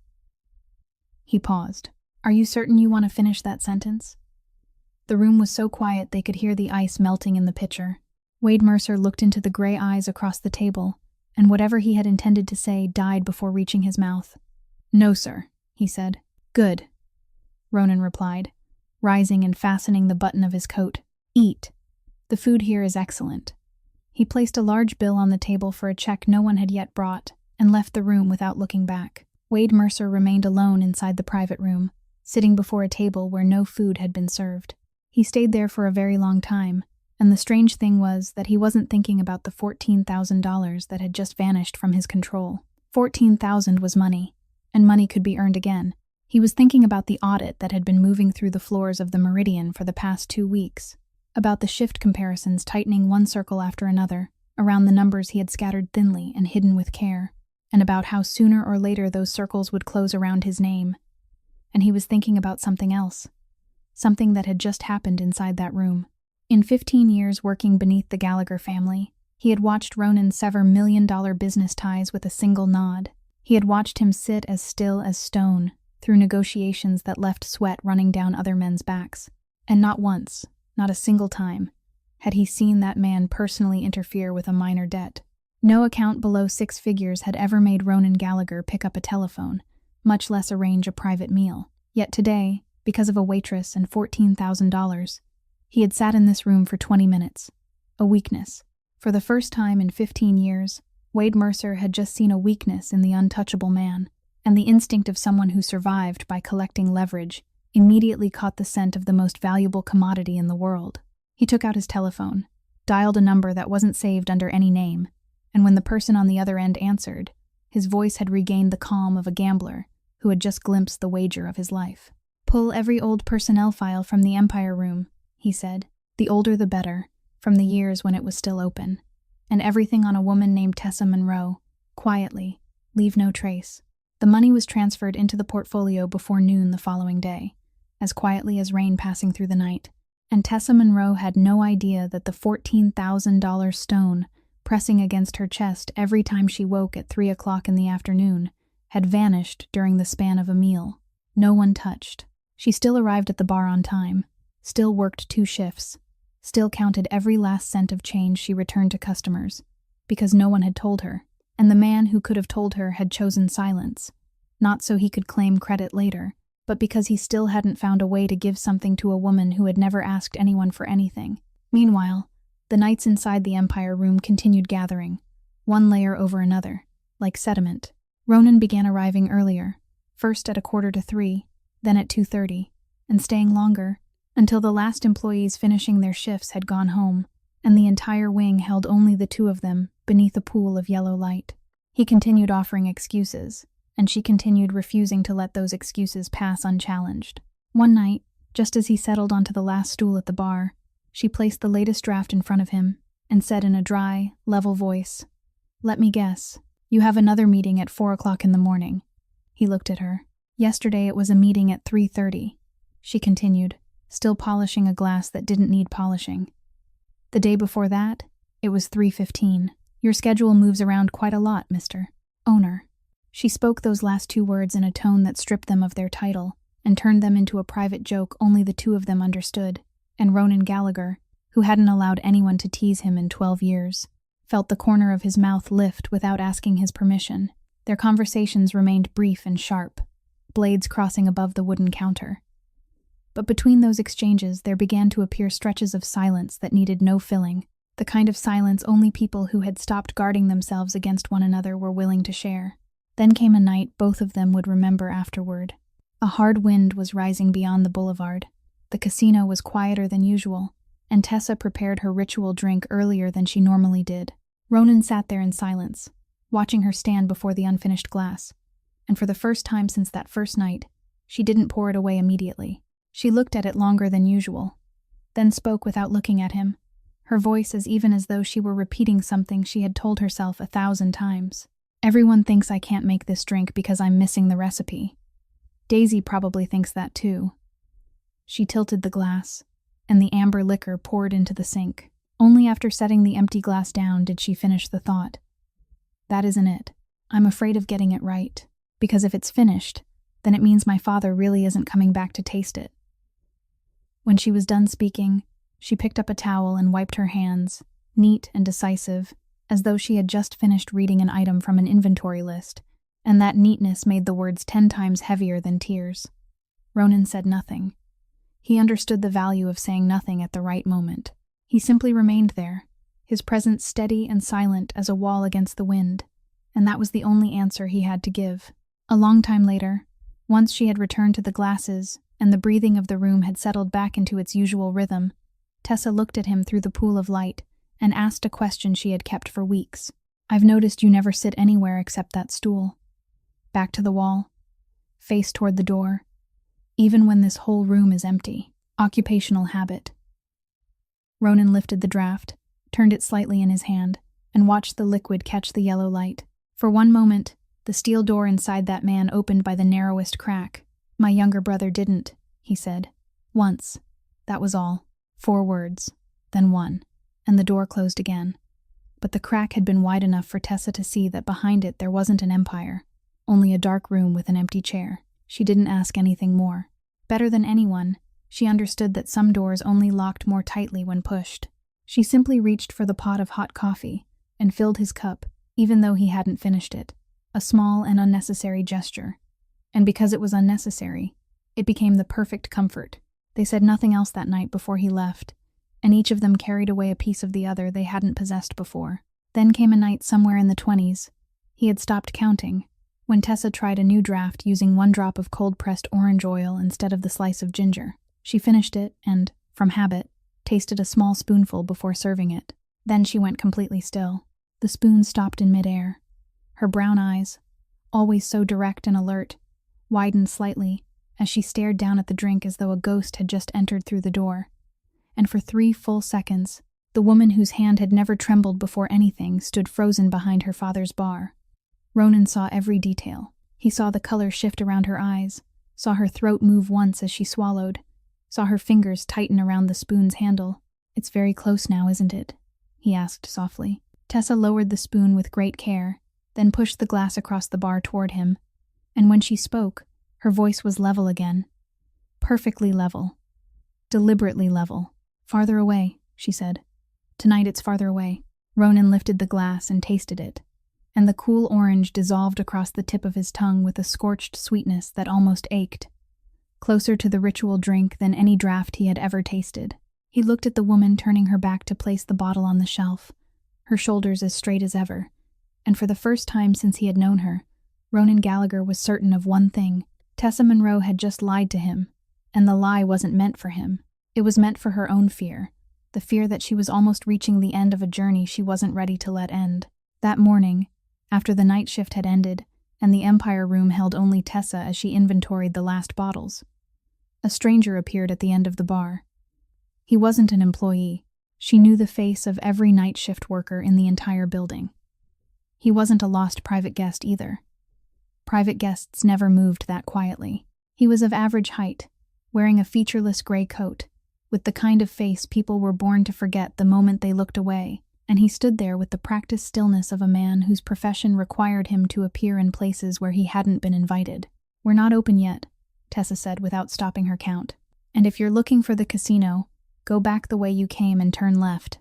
He paused. "Are you certain you want to finish that sentence?" The room was so quiet they could hear the ice melting in the pitcher. Wade Mercer looked into the gray eyes across the table, and whatever he had intended to say died before reaching his mouth. "No, sir," he said. "Good," Ronan replied, rising and fastening the button of his coat. "Eat. The food here is excellent." He placed a large bill on the table for a check no one had yet brought, and left the room without looking back. Wade Mercer remained alone inside the private room, sitting before a table where no food had been served. He stayed there for a very long time, and the strange thing was that he wasn't thinking about the $14,000 that had just vanished from his control. 14,000 was money, and money could be earned again. He was thinking about the audit that had been moving through the floors of the Meridian for the past 2 weeks, about the shift comparisons tightening one circle after another around the numbers he had scattered thinly and hidden with care, and about how sooner or later those circles would close around his name. And he was thinking about something else, something that had just happened inside that room. In 15 years working beneath the Gallagher family, he had watched Ronan sever million-dollar business ties with a single nod. He had watched him sit as still as stone through negotiations that left sweat running down other men's backs. And not once, not a single time, had he seen that man personally interfere with a minor debt. No account below 6 figures had ever made Ronan Gallagher pick up a telephone, much less arrange a private meal. Yet today, because of a waitress and $14,000, he had sat in this room for 20 minutes. A weakness. For the first time in 15 years, Wade Mercer had just seen a weakness in the untouchable man, and the instinct of someone who survived by collecting leverage immediately caught the scent of the most valuable commodity in the world. He took out his telephone, dialed a number that wasn't saved under any name, and when the person on the other end answered, his voice had regained the calm of a gambler who had just glimpsed the wager of his life. "Pull every old personnel file from the Empire Room," he said. "The older the better, from the years when it was still open. And everything on a woman named Tessa Monroe, quietly, leave no trace." The money was transferred into the portfolio before noon the following day, as quietly as rain passing through the night, and Tessa Monroe had no idea that the $14,000 stone pressing against her chest every time she woke at 3 o'clock in the afternoon had vanished during the span of a meal. No one touched. She still arrived at the bar on time, still worked 2 shifts, still counted every last cent of change she returned to customers, because no one had told her, and the man who could have told her had chosen silence, not so he could claim credit later, but because he still hadn't found a way to give something to a woman who had never asked anyone for anything. Meanwhile, the nights inside the Empire Room continued gathering, one layer over another, like sediment. Ronan began arriving earlier, first at 2:45, then at 2:30, and staying longer, until the last employees finishing their shifts had gone home, and the entire wing held only the 2 of them beneath a pool of yellow light. He continued offering excuses, and she continued, refusing to let those excuses pass unchallenged. One night, just as he settled onto the last stool at the bar, she placed the latest draft in front of him and said in a dry, level voice, "Let me guess, you have another meeting at 4 o'clock in the morning." He looked at her. "Yesterday it was a meeting at 3:30, she continued, still polishing a glass that didn't need polishing. "The day before that, it was 3:15. Your schedule moves around quite a lot, Mr. Owner." She spoke those last two words in a tone that stripped them of their title and turned them into a private joke only the two of them understood, and Ronan Gallagher, who hadn't allowed anyone to tease him in 12 years, felt the corner of his mouth lift without asking his permission. Their conversations remained brief and sharp, blades crossing above the wooden counter. But between those exchanges there began to appear stretches of silence that needed no filling, the kind of silence only people who had stopped guarding themselves against one another were willing to share. Then came a night both of them would remember afterward. A hard wind was rising beyond the boulevard. The casino was quieter than usual, and Tessa prepared her ritual drink earlier than she normally did. Ronan sat there in silence, watching her stand before the unfinished glass, and for the first time since that first night, she didn't pour it away immediately. She looked at it longer than usual, then spoke without looking at him, her voice as even as though she were repeating something she had told herself 1,000 times. "Everyone thinks I can't make this drink because I'm missing the recipe. Daisy probably thinks that too." She tilted the glass, and the amber liquor poured into the sink. Only after setting the empty glass down did she finish the thought. "That isn't it. I'm afraid of getting it right, because if it's finished, then it means my father really isn't coming back to taste it." When she was done speaking, she picked up a towel and wiped her hands, neat and decisive, as though she had just finished reading an item from an inventory list, and that neatness made the words 10 times heavier than tears. Ronan said nothing. He understood the value of saying nothing at the right moment. He simply remained there, his presence steady and silent as a wall against the wind, and that was the only answer he had to give. A long time later, once she had returned to the glasses and the breathing of the room had settled back into its usual rhythm, Tessa looked at him through the pool of light and asked a question she had kept for weeks. "I've noticed you never sit anywhere except that stool. Back to the wall, face toward the door, even when this whole room is empty. Occupational habit." Ronan lifted the draft, turned it slightly in his hand, and watched the liquid catch the yellow light. For one moment, the steel door inside that man opened by the narrowest crack. "My younger brother didn't," he said. "Once. That was all. 4 words. Then one. And the door closed again. But the crack had been wide enough for Tessa to see that behind it there wasn't an empire, only a dark room with an empty chair. She didn't ask anything more. Better than anyone, she understood that some doors only locked more tightly when pushed. She simply reached for the pot of hot coffee and filled his cup, even though he hadn't finished it. A small and unnecessary gesture. And because it was unnecessary, it became the perfect comfort. They said nothing else that night before he left, and each of them carried away a piece of the other they hadn't possessed before. Then came a night somewhere in the 20s. He had stopped counting, when Tessa tried a new draft using 1 drop of cold-pressed orange oil instead of the slice of ginger. She finished it and, from habit, tasted a small spoonful before serving it. Then she went completely still. The spoon stopped in midair. Her brown eyes, always so direct and alert, widened slightly as she stared down at the drink as though a ghost had just entered through the door. And for 3 full seconds, the woman whose hand had never trembled before anything stood frozen behind her father's bar. Ronan saw every detail. He saw the color shift around her eyes, saw her throat move once as she swallowed, saw her fingers tighten around the spoon's handle. "It's very close now, isn't it?" he asked softly. Tessa lowered the spoon with great care, then pushed the glass across the bar toward him, and when she spoke, her voice was level again. Perfectly level. Deliberately level. "Farther away," she said. "Tonight it's farther away." Ronan lifted the glass and tasted it, and the cool orange dissolved across the tip of his tongue with a scorched sweetness that almost ached, closer to the ritual drink than any draft he had ever tasted. He looked at the woman turning her back to place the bottle on the shelf, her shoulders as straight as ever, and for the first time since he had known her, Ronan Gallagher was certain of one thing. Tessa Monroe had just lied to him, and the lie wasn't meant for him. It was meant for her own fear, the fear that she was almost reaching the end of a journey she wasn't ready to let end. That morning, after the night shift had ended, and the Empire room held only Tessa as she inventoried the last bottles. A stranger appeared at the end of the bar. He wasn't an employee. She knew the face of every night shift worker in the entire building. He wasn't a lost private guest either. Private guests never moved that quietly. He was of average height, wearing a featureless gray coat, with the kind of face people were born to forget the moment they looked away, and he stood there with the practiced stillness of a man whose profession required him to appear in places where he hadn't been invited. "We're not open yet," Tessa said without stopping her count. "And if you're looking for the casino, go back the way you came and turn left."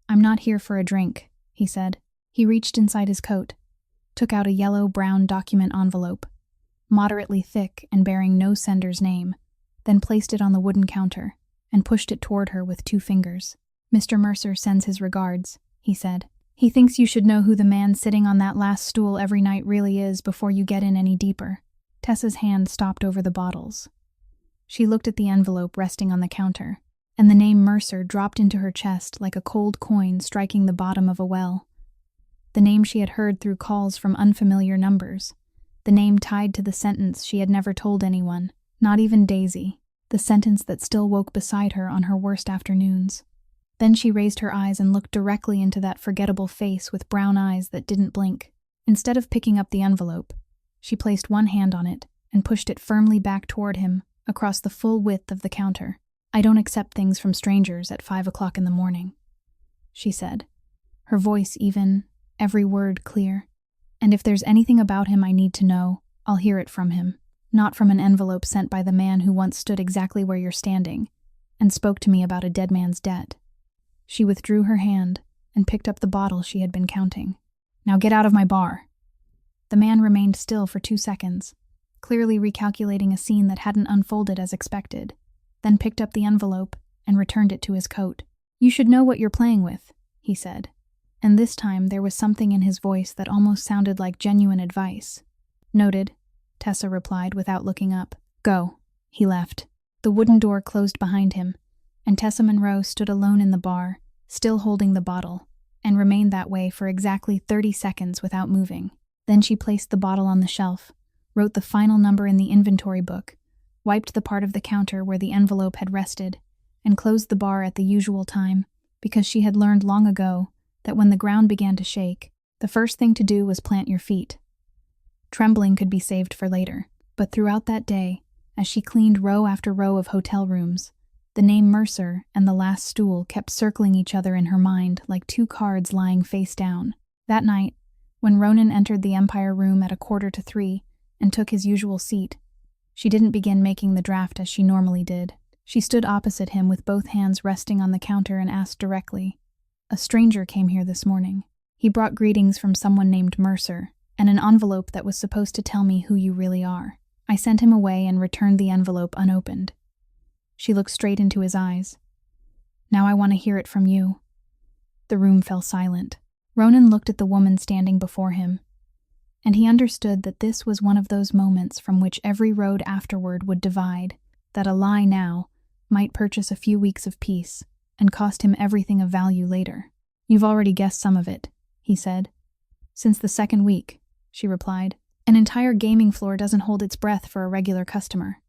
"I'm not here for a drink," he said. He reached inside his coat, took out a yellow-brown document envelope, moderately thick and bearing no sender's name, then placed it on the wooden counter and pushed it toward her with 2 fingers. "Mr. Mercer sends his regards," he said. "He thinks you should know who the man sitting on that last stool every night really is before you get in any deeper." Tessa's hand stopped over the bottles. She looked at the envelope resting on the counter, and the name Mercer dropped into her chest like a cold coin striking the bottom of a well. The name she had heard through calls from unfamiliar numbers. The name tied to the sentence she had never told anyone, not even Daisy, the sentence that still woke beside her on her worst afternoons. Then she raised her eyes and looked directly into that forgettable face with brown eyes that didn't blink. Instead of picking up the envelope, she placed one hand on it and pushed it firmly back toward him across the full width of the counter. "I don't accept things from strangers at 5 o'clock in the morning," she said, her voice even, every word clear. "And if there's anything about him I need to know, I'll hear it from him, not from an envelope sent by the man who once stood exactly where you're standing and spoke to me about a dead man's debt." She withdrew her hand and picked up the bottle she had been counting. "Now get out of my bar." The man remained still for 2 seconds, clearly recalculating a scene that hadn't unfolded as expected, then picked up the envelope and returned it to his coat. "You should know what you're playing with," he said, and this time there was something in his voice that almost sounded like genuine advice. "Noted," Tessa replied without looking up. "Go." He left. The wooden door closed behind him, and Tessa Monroe stood alone in the bar, still holding the bottle, and remained that way for exactly 30 seconds without moving. Then she placed the bottle on the shelf, wrote the final number in the inventory book, wiped the part of the counter where the envelope had rested, and closed the bar at the usual time, because she had learned long ago that when the ground began to shake, the first thing to do was plant your feet. Trembling could be saved for later, but throughout that day, as she cleaned row after row of hotel rooms, the name Mercer and the last stool kept circling each other in her mind like 2 cards lying face down. That night, when Ronan entered the Empire room at 2:45 and took his usual seat, she didn't begin making the draft as she normally did. She stood opposite him with both hands resting on the counter and asked directly, "A stranger came here this morning. He brought greetings from someone named Mercer, and an envelope that was supposed to tell me who you really are. I sent him away and returned the envelope unopened." She looked straight into his eyes. "Now I want to hear it from you." The room fell silent. Ronan looked at the woman standing before him, and he understood that this was one of those moments from which every road afterward would divide, that a lie now might purchase a few weeks of peace and cost him everything of value later. "You've already guessed some of it," he said. "Since the 2nd week," she replied. "An entire gaming floor doesn't hold its breath for a regular customer."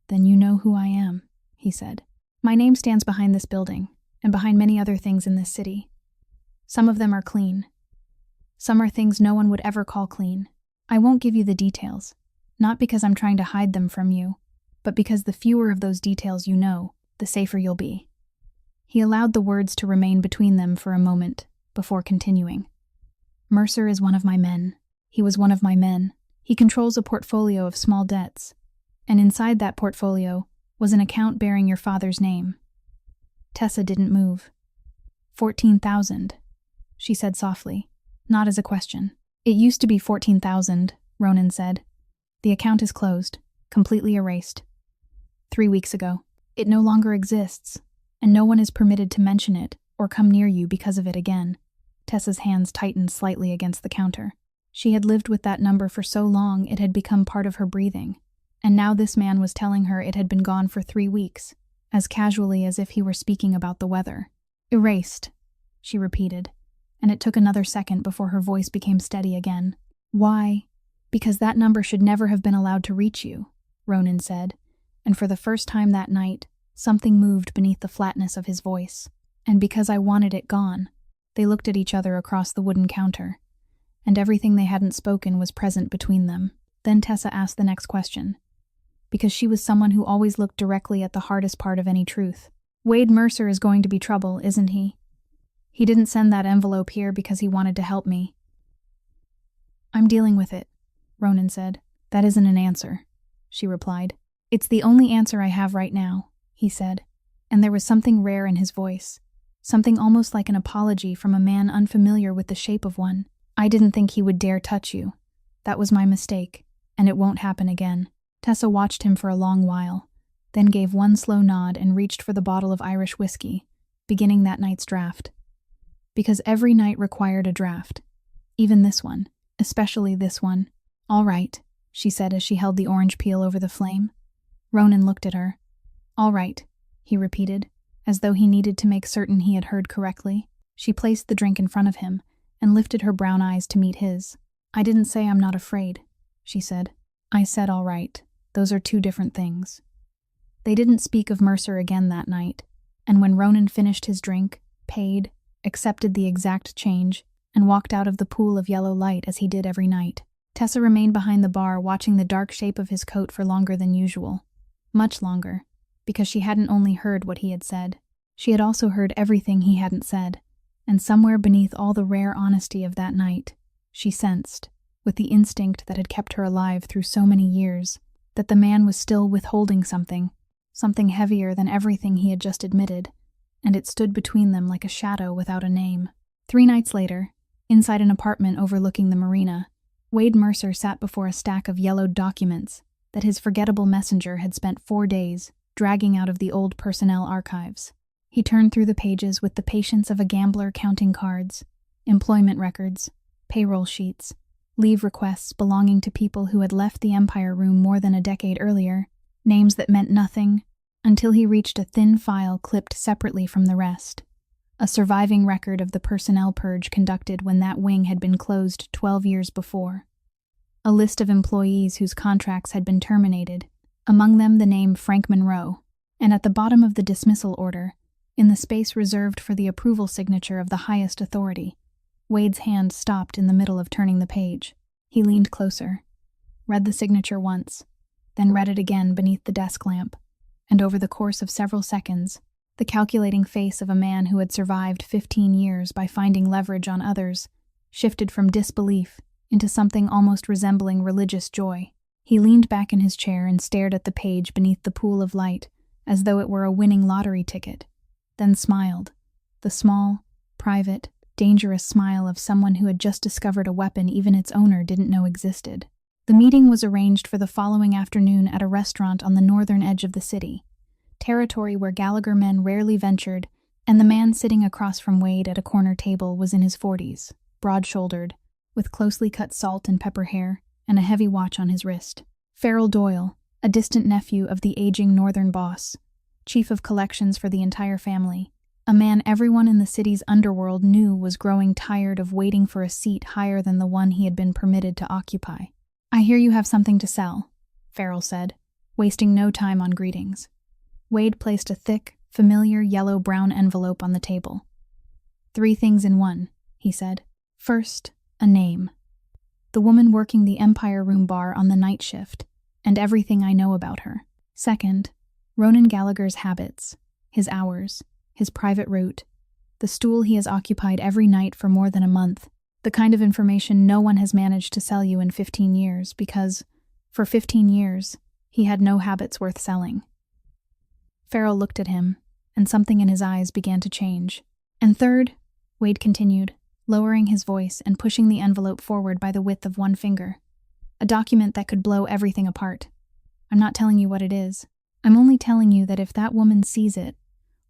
"Then you know who I am," he said. "My name stands behind this building, and behind many other things in this city. Some of them are clean. Some are things no one would ever call clean. I won't give you the details, not because I'm trying to hide them from you, but because the fewer of those details you know, the safer you'll be." He allowed the words to remain between them for a moment, before continuing. "Mercer is one of my men. He was one of my men. He controls a portfolio of small debts, and inside that portfolio was an account bearing your father's name." Tessa didn't move. 14,000, she said softly, not as a question. "It used to be 14,000, Ronan said. "The account is closed, completely erased. 3 weeks ago. It no longer exists, and no one is permitted to mention it or come near you because of it again." Tessa's hands tightened slightly against the counter. She had lived with that number for so long it had become part of her breathing, and now this man was telling her it had been gone for 3 weeks, as casually as if he were speaking about the weather. "Erased," she repeated, and it took another second before her voice became steady again. "Why? Because that number should never have been allowed to reach you, Ronan said, and for the first time that night, something moved beneath the flatness of his voice. And because I wanted it gone. They looked at each other across the wooden counter, and everything they hadn't spoken was present between them. Then Tessa asked the next question, because she was someone who always looked directly at the hardest part of any truth. Wade Mercer is going to be trouble, isn't he? He didn't send that envelope here because he wanted to help me. I'm dealing with it, Ronan said. That isn't an answer, she replied. It's the only answer I have right now, he said, and there was something rare in his voice, something almost like an apology from a man unfamiliar with the shape of one. I didn't think he would dare touch you. That was my mistake, and it won't happen again. Tessa watched him for a long while, then gave one slow nod and reached for the bottle of Irish whiskey, beginning that night's draft. Because every night required a draft. Even this one, especially this one. All right, she said as she held the orange peel over the flame. Ronan looked at her. All right, he repeated, as though he needed to make certain he had heard correctly. She placed the drink in front of him and lifted her brown eyes to meet his. I didn't say I'm not afraid, she said. I said all right. Those are two different things. They didn't speak of Mercer again that night, and when Ronan finished his drink, paid, accepted the exact change, and walked out of the pool of yellow light as he did every night, Tessa remained behind the bar watching the dark shape of his coat for longer than usual. Much longer, because she hadn't only heard what he had said. She had also heard everything he hadn't said, and somewhere beneath all the rare honesty of that night, she sensed, with the instinct that had kept her alive through so many years, that the man was still withholding something heavier than everything he had just admitted, and it stood between them like a shadow without a name. 3 nights later, inside an apartment overlooking the marina, Wade Mercer sat before a stack of yellowed documents that his forgettable messenger had spent 4 days dragging out of the old personnel archives. He turned through the pages with the patience of a gambler counting cards, employment records, payroll sheets, leave requests belonging to people who had left the Empire Room more than a decade earlier, names that meant nothing, until he reached a thin file clipped separately from the rest, a surviving record of the personnel purge conducted when that wing had been closed 12 years before. A list of employees whose contracts had been terminated, among them the name Frank Monroe, and at the bottom of the dismissal order, in the space reserved for the approval signature of the highest authority, Wade's hand stopped in the middle of turning the page. He leaned closer, read the signature once, then read it again beneath the desk lamp, and over the course of several seconds, the calculating face of a man who had survived 15 years by finding leverage on others shifted from disbelief into something almost resembling religious joy. He leaned back in his chair and stared at the page beneath the pool of light as though it were a winning lottery ticket, then smiled, the small, private, dangerous smile of someone who had just discovered a weapon even its owner didn't know existed. The meeting was arranged for the following afternoon at a restaurant on the northern edge of the city, territory where Gallagher men rarely ventured, and the man sitting across from Wade at a corner table was in his 40s, broad-shouldered, with closely cut salt and pepper hair, and a heavy watch on his wrist. Farrell Doyle, a distant nephew of the aging northern boss, chief of collections for the entire family, a man everyone in the city's underworld knew was growing tired of waiting for a seat higher than the one he had been permitted to occupy. I hear you have something to sell, Farrell said, wasting no time on greetings. Wade placed a thick, familiar yellow-brown envelope on the table. 3 things in one, he said. First, a name. The woman working the Empire Room bar on the night shift, and everything I know about her. Second, Ronan Gallagher's habits, his hours, his private route, the stool he has occupied every night for more than a month, the kind of information no one has managed to sell you in 15 years because, for 15 years, he had no habits worth selling. Farrell looked at him, and something in his eyes began to change. And third, Wade continued, lowering his voice and pushing the envelope forward by the width of one finger. A document that could blow everything apart. I'm not telling you what it is. I'm only telling you that if that woman sees it,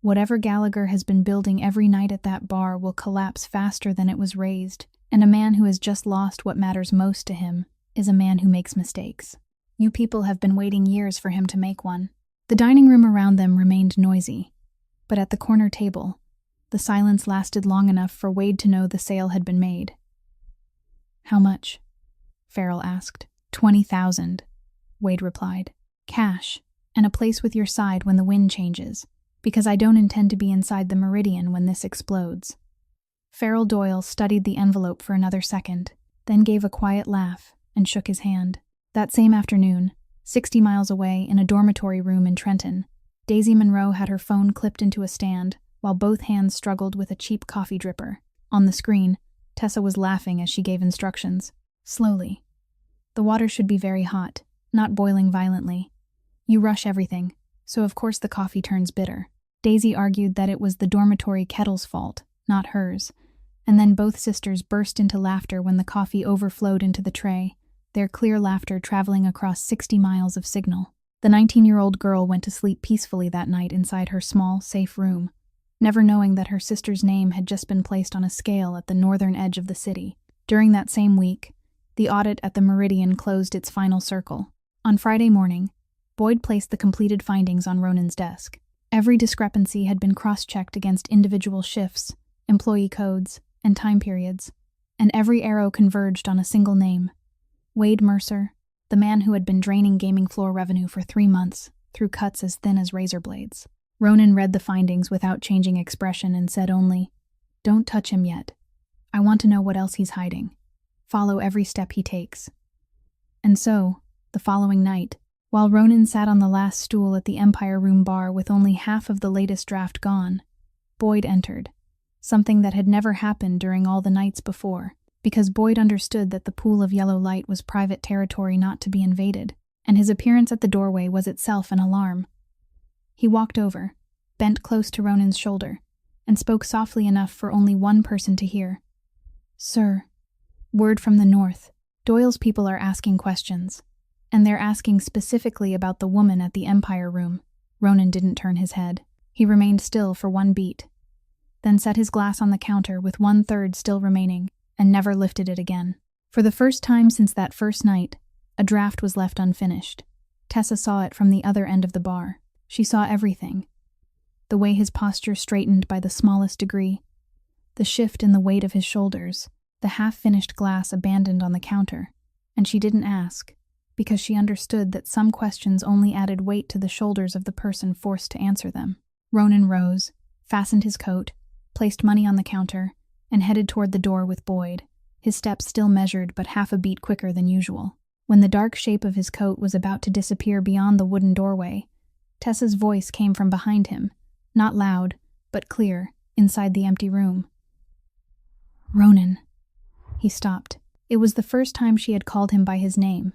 whatever Gallagher has been building every night at that bar will collapse faster than it was raised, and a man who has just lost what matters most to him is a man who makes mistakes. You people have been waiting years for him to make one. The dining room around them remained noisy, but at the corner table, the silence lasted long enough for Wade to know the sale had been made. How much? Farrell asked. 20,000, Wade replied. Cash, and a place with your side when the wind changes, because I don't intend to be inside the Meridian when this explodes. Farrell Doyle studied the envelope for another second, then gave a quiet laugh and shook his hand. That same afternoon, 60 miles away in a dormitory room in Trenton, Daisy Monroe had her phone clipped into a stand while both hands struggled with a cheap coffee dripper. On the screen, Tessa was laughing as she gave instructions. Slowly. The water should be very hot, not boiling violently. You rush everything, so of course the coffee turns bitter. Daisy argued that it was the dormitory kettle's fault, not hers, and then both sisters burst into laughter when the coffee overflowed into the tray, their clear laughter traveling across 60 miles of signal. The 19-year-old girl went to sleep peacefully that night inside her small, safe room, never knowing that her sister's name had just been placed on a scale at the northern edge of the city. During that same week, the audit at the Meridian closed its final circle. On Friday morning, Boyd placed the completed findings on Ronan's desk. Every discrepancy had been cross-checked against individual shifts, employee codes, and time periods, and every arrow converged on a single name: Wade Mercer, the man who had been draining gaming floor revenue for 3 months through cuts as thin as razor blades. Ronan read the findings without changing expression and said only, "Don't touch him yet. I want to know what else he's hiding. Follow every step he takes." And so, the following night, while Ronan sat on the last stool at the Empire Room bar with only half of the latest draft gone, Boyd entered, something that had never happened during all the nights before, because Boyd understood that the pool of yellow light was private territory not to be invaded, and his appearance at the doorway was itself an alarm. He walked over, bent close to Ronan's shoulder, and spoke softly enough for only one person to hear. "Sir, word from the north. Doyle's people are asking questions, and they're asking specifically about the woman at the Empire Room." Ronan didn't turn his head. He remained still for one beat, then set his glass on the counter with 1/3 still remaining, and never lifted it again. For the first time since that first night, a draft was left unfinished. Tessa saw it from the other end of the bar. She saw everything. The way his posture straightened by the smallest degree, the shift in the weight of his shoulders, the half-finished glass abandoned on the counter, and she didn't ask, because she understood that some questions only added weight to the shoulders of the person forced to answer them. Ronan rose, fastened his coat, placed money on the counter, and headed toward the door with Boyd, his steps still measured but half a beat quicker than usual. When the dark shape of his coat was about to disappear beyond the wooden doorway, Tessa's voice came from behind him, not loud, but clear, inside the empty room. "Ronan." He stopped. It was the first time she had called him by his name.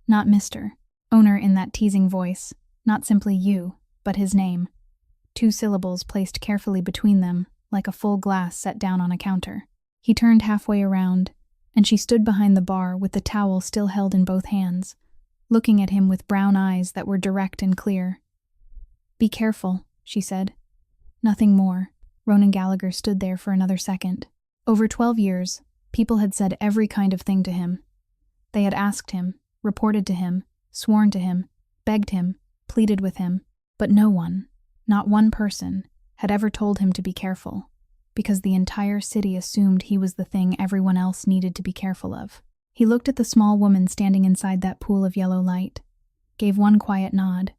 Not Mr. Owner in that teasing voice, not simply you, but his name. 2 syllables placed carefully between them, like a full glass set down on a counter. He turned halfway around, and she stood behind the bar with the towel still held in both hands, looking at him with brown eyes that were direct and clear. "Be careful," she said. Nothing more. Ronan Gallagher stood there for another second. Over 12 years, people had said every kind of thing to him. They had asked him, reported to him, sworn to him, begged him, pleaded with him, but no one, not one person, had ever told him to be careful, because the entire city assumed he was the thing everyone else needed to be careful of. He looked at the small woman standing inside that pool of yellow light, gave one quiet nod,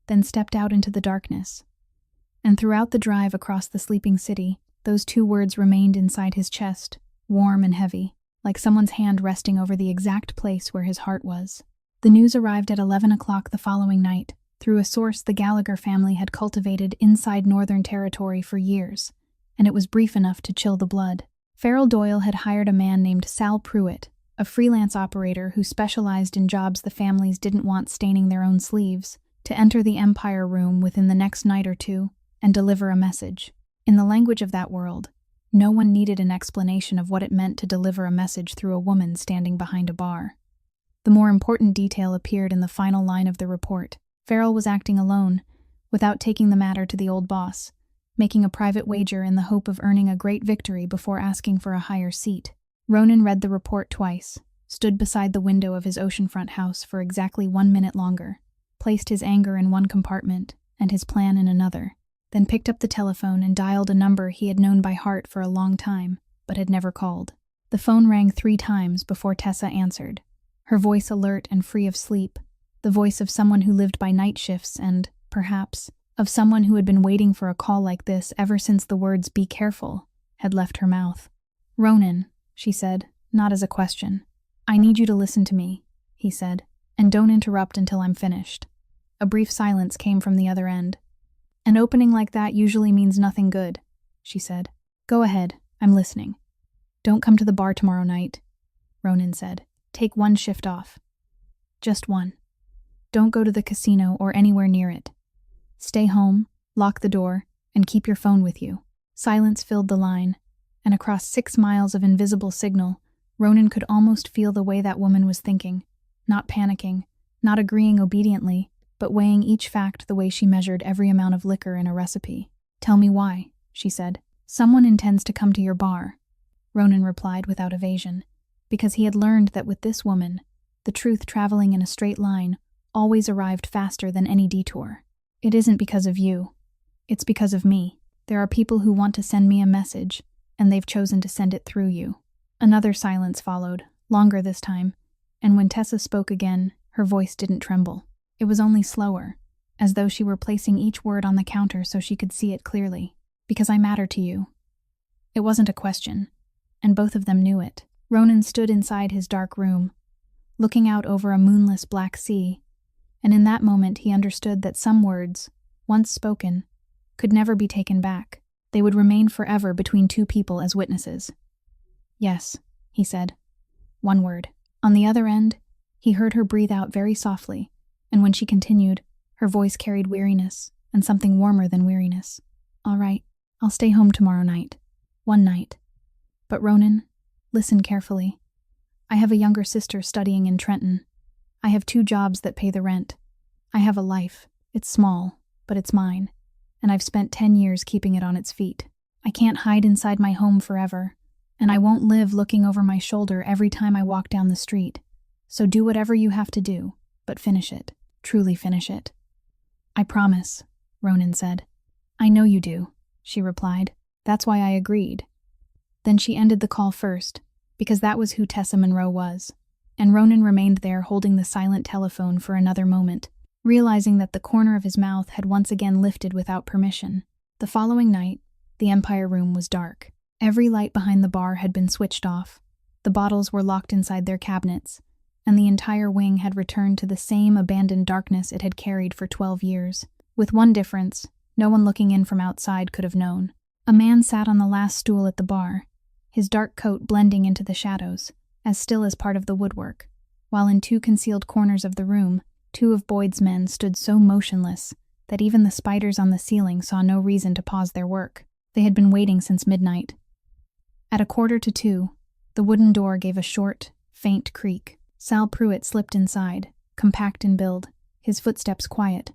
then stepped out into the darkness. And throughout the drive across the sleeping city, those 2 words remained inside his chest, warm and heavy, like someone's hand resting over the exact place where his heart was. The news arrived at 11 o'clock the following night, through a source the Gallagher family had cultivated inside Northern Territory for years, and it was brief enough to chill the blood. Farrell Doyle had hired a man named Sal Pruitt, a freelance operator who specialized in jobs the families didn't want staining their own sleeves, to enter the Empire Room within the next night or two and deliver a message. In the language of that world, no one needed an explanation of what it meant to deliver a message through a woman standing behind a bar. The more important detail appeared in the final line of the report. Farrell was acting alone, without taking the matter to the old boss, making a private wager in the hope of earning a great victory before asking for a higher seat. Ronan read the report twice, stood beside the window of his oceanfront house for exactly 1 minute longer, placed his anger in one compartment and his plan in another, then picked up the telephone and dialed a number he had known by heart for a long time, but had never called. The phone rang 3 times before Tessa answered, her voice alert and free of sleep, the voice of someone who lived by night shifts and, perhaps, of someone who had been waiting for a call like this ever since the words "be careful" had left her mouth. "Ronan," she said, not as a question. "I need you to listen to me," he said, "and don't interrupt until I'm finished." A brief silence came from the other end. "An opening like that usually means nothing good," she said. "Go ahead, I'm listening." "Don't come to the bar tomorrow night," Ronan said. "Take one shift off. Just one. Don't go to the casino or anywhere near it. Stay home, lock the door, and keep your phone with you." Silence filled the line, and across 6 miles of invisible signal, Ronan could almost feel the way that woman was thinking, not panicking, not agreeing obediently, but weighing each fact the way she measured every amount of liquor in a recipe. "Tell me why," she said. "Someone intends to come to your bar," Ronan replied without evasion, because he had learned that with this woman, the truth traveling in a straight line always arrived faster than any detour. "It isn't because of you. It's because of me. There are people who want to send me a message, and they've chosen to send it through you." Another silence followed, longer this time, and when Tessa spoke again, her voice didn't tremble. It was only slower, as though she were placing each word on the counter so she could see it clearly. "Because I matter to you." It wasn't a question, and both of them knew it. Ronan stood inside his dark room, looking out over a moonless black sea, and in that moment he understood that some words, once spoken, could never be taken back. They would remain forever between two people as witnesses. "Yes," he said. One word. On the other end, he heard her breathe out very softly, and when she continued, her voice carried weariness, and something warmer than weariness. "All right, I'll stay home tomorrow night. One night. But Ronan, listen carefully. I have a younger sister studying in Trenton. I have 2 jobs that pay the rent. I have a life. It's small, but it's mine, and I've spent 10 years keeping it on its feet. I can't hide inside my home forever, and I won't live looking over my shoulder every time I walk down the street. So do whatever you have to do, but finish it. Truly finish it." "I promise," Ronan said. "I know you do," she replied. "That's why I agreed." Then she ended the call first, because that was who Tessa Monroe was, and Ronan remained there holding the silent telephone for another moment, realizing that the corner of his mouth had once again lifted without permission. The following night, the Empire Room was dark. Every light behind the bar had been switched off, the bottles were locked inside their cabinets, and the entire wing had returned to the same abandoned darkness it had carried for 12 years. With one difference, no one looking in from outside could have known. A man sat on the last stool at the bar, his dark coat blending into the shadows, as still as part of the woodwork, while in 2 concealed corners of the room, 2 of Boyd's men stood so motionless that even the spiders on the ceiling saw no reason to pause their work. They had been waiting since midnight. At 1:45, the wooden door gave a short, faint creak. Sal Pruitt slipped inside, compact in build, his footsteps quiet.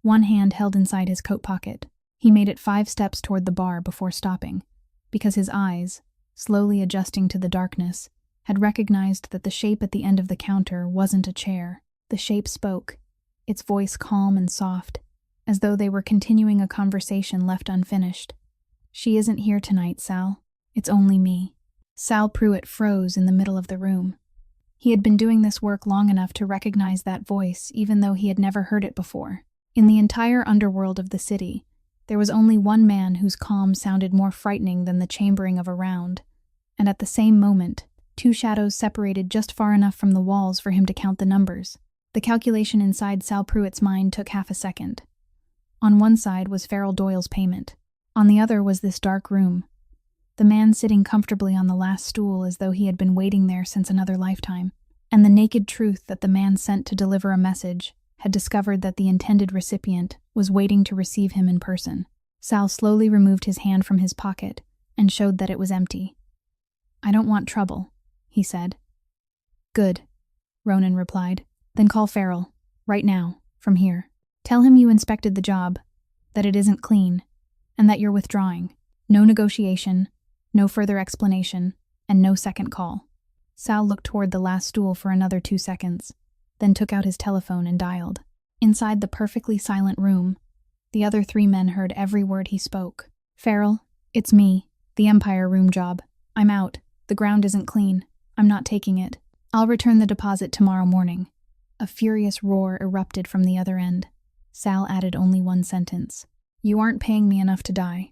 One hand held inside his coat pocket. He made it 5 steps toward the bar before stopping, because his eyes, slowly adjusting to the darkness, had recognized that the shape at the end of the counter wasn't a chair. The shape spoke, its voice calm and soft, as though they were continuing a conversation left unfinished. "She isn't here tonight, Sal. It's only me." Sal Pruitt froze in the middle of the room. He had been doing this work long enough to recognize that voice, even though he had never heard it before. In the entire underworld of the city, there was only one man whose calm sounded more frightening than the chambering of a round, and at the same moment, 2 shadows separated just far enough from the walls for him to count the numbers. The calculation inside Sal Pruitt's mind took half a second. On one side was Farrell Doyle's payment. On the other was this dark room, the man sitting comfortably on the last stool as though he had been waiting there since another lifetime, and the naked truth that the man sent to deliver a message had discovered that the intended recipient was waiting to receive him in person. Sal slowly removed his hand from his pocket and showed that it was empty. "I don't want trouble," he said. "Good," Ronan replied. "Then call Farrell, right now, from here. Tell him you inspected the job, that it isn't clean, and that you're withdrawing. No negotiation, no further explanation, and no second call." Sal looked toward the last stool for another 2 seconds, then took out his telephone and dialed. Inside the perfectly silent room, the other 3 men heard every word he spoke. "Farrell, it's me, the Empire Room job. I'm out. The ground isn't clean. I'm not taking it. I'll return the deposit tomorrow morning. A furious roar erupted from the other end. Sal added only one sentence. You aren't paying me enough to die.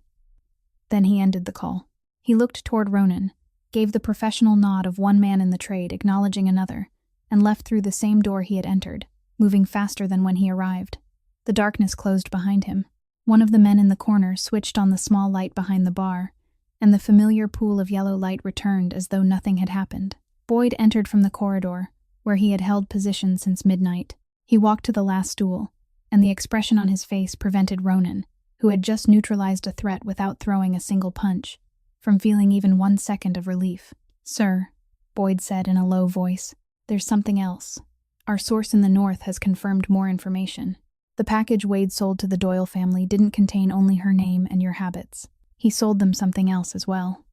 Then he ended the call. He looked toward Ronan, gave the professional nod of one man in the trade acknowledging another, and left through the same door he had entered, moving faster than when he arrived. The darkness closed behind him. One of the men in the corner switched on the small light behind the bar, and the familiar pool of yellow light returned as though nothing had happened. Boyd entered from the corridor, where he had held position since midnight. He walked to the last stool, and the expression on his face prevented Ronan, who had just neutralized a threat without throwing a single punch, from feeling even 1 second of relief. Sir, Boyd said in a low voice, there's something else. Our source in the north has confirmed more information. The package Wade sold to the Doyle family didn't contain only her name and your habits. He sold them something else as well.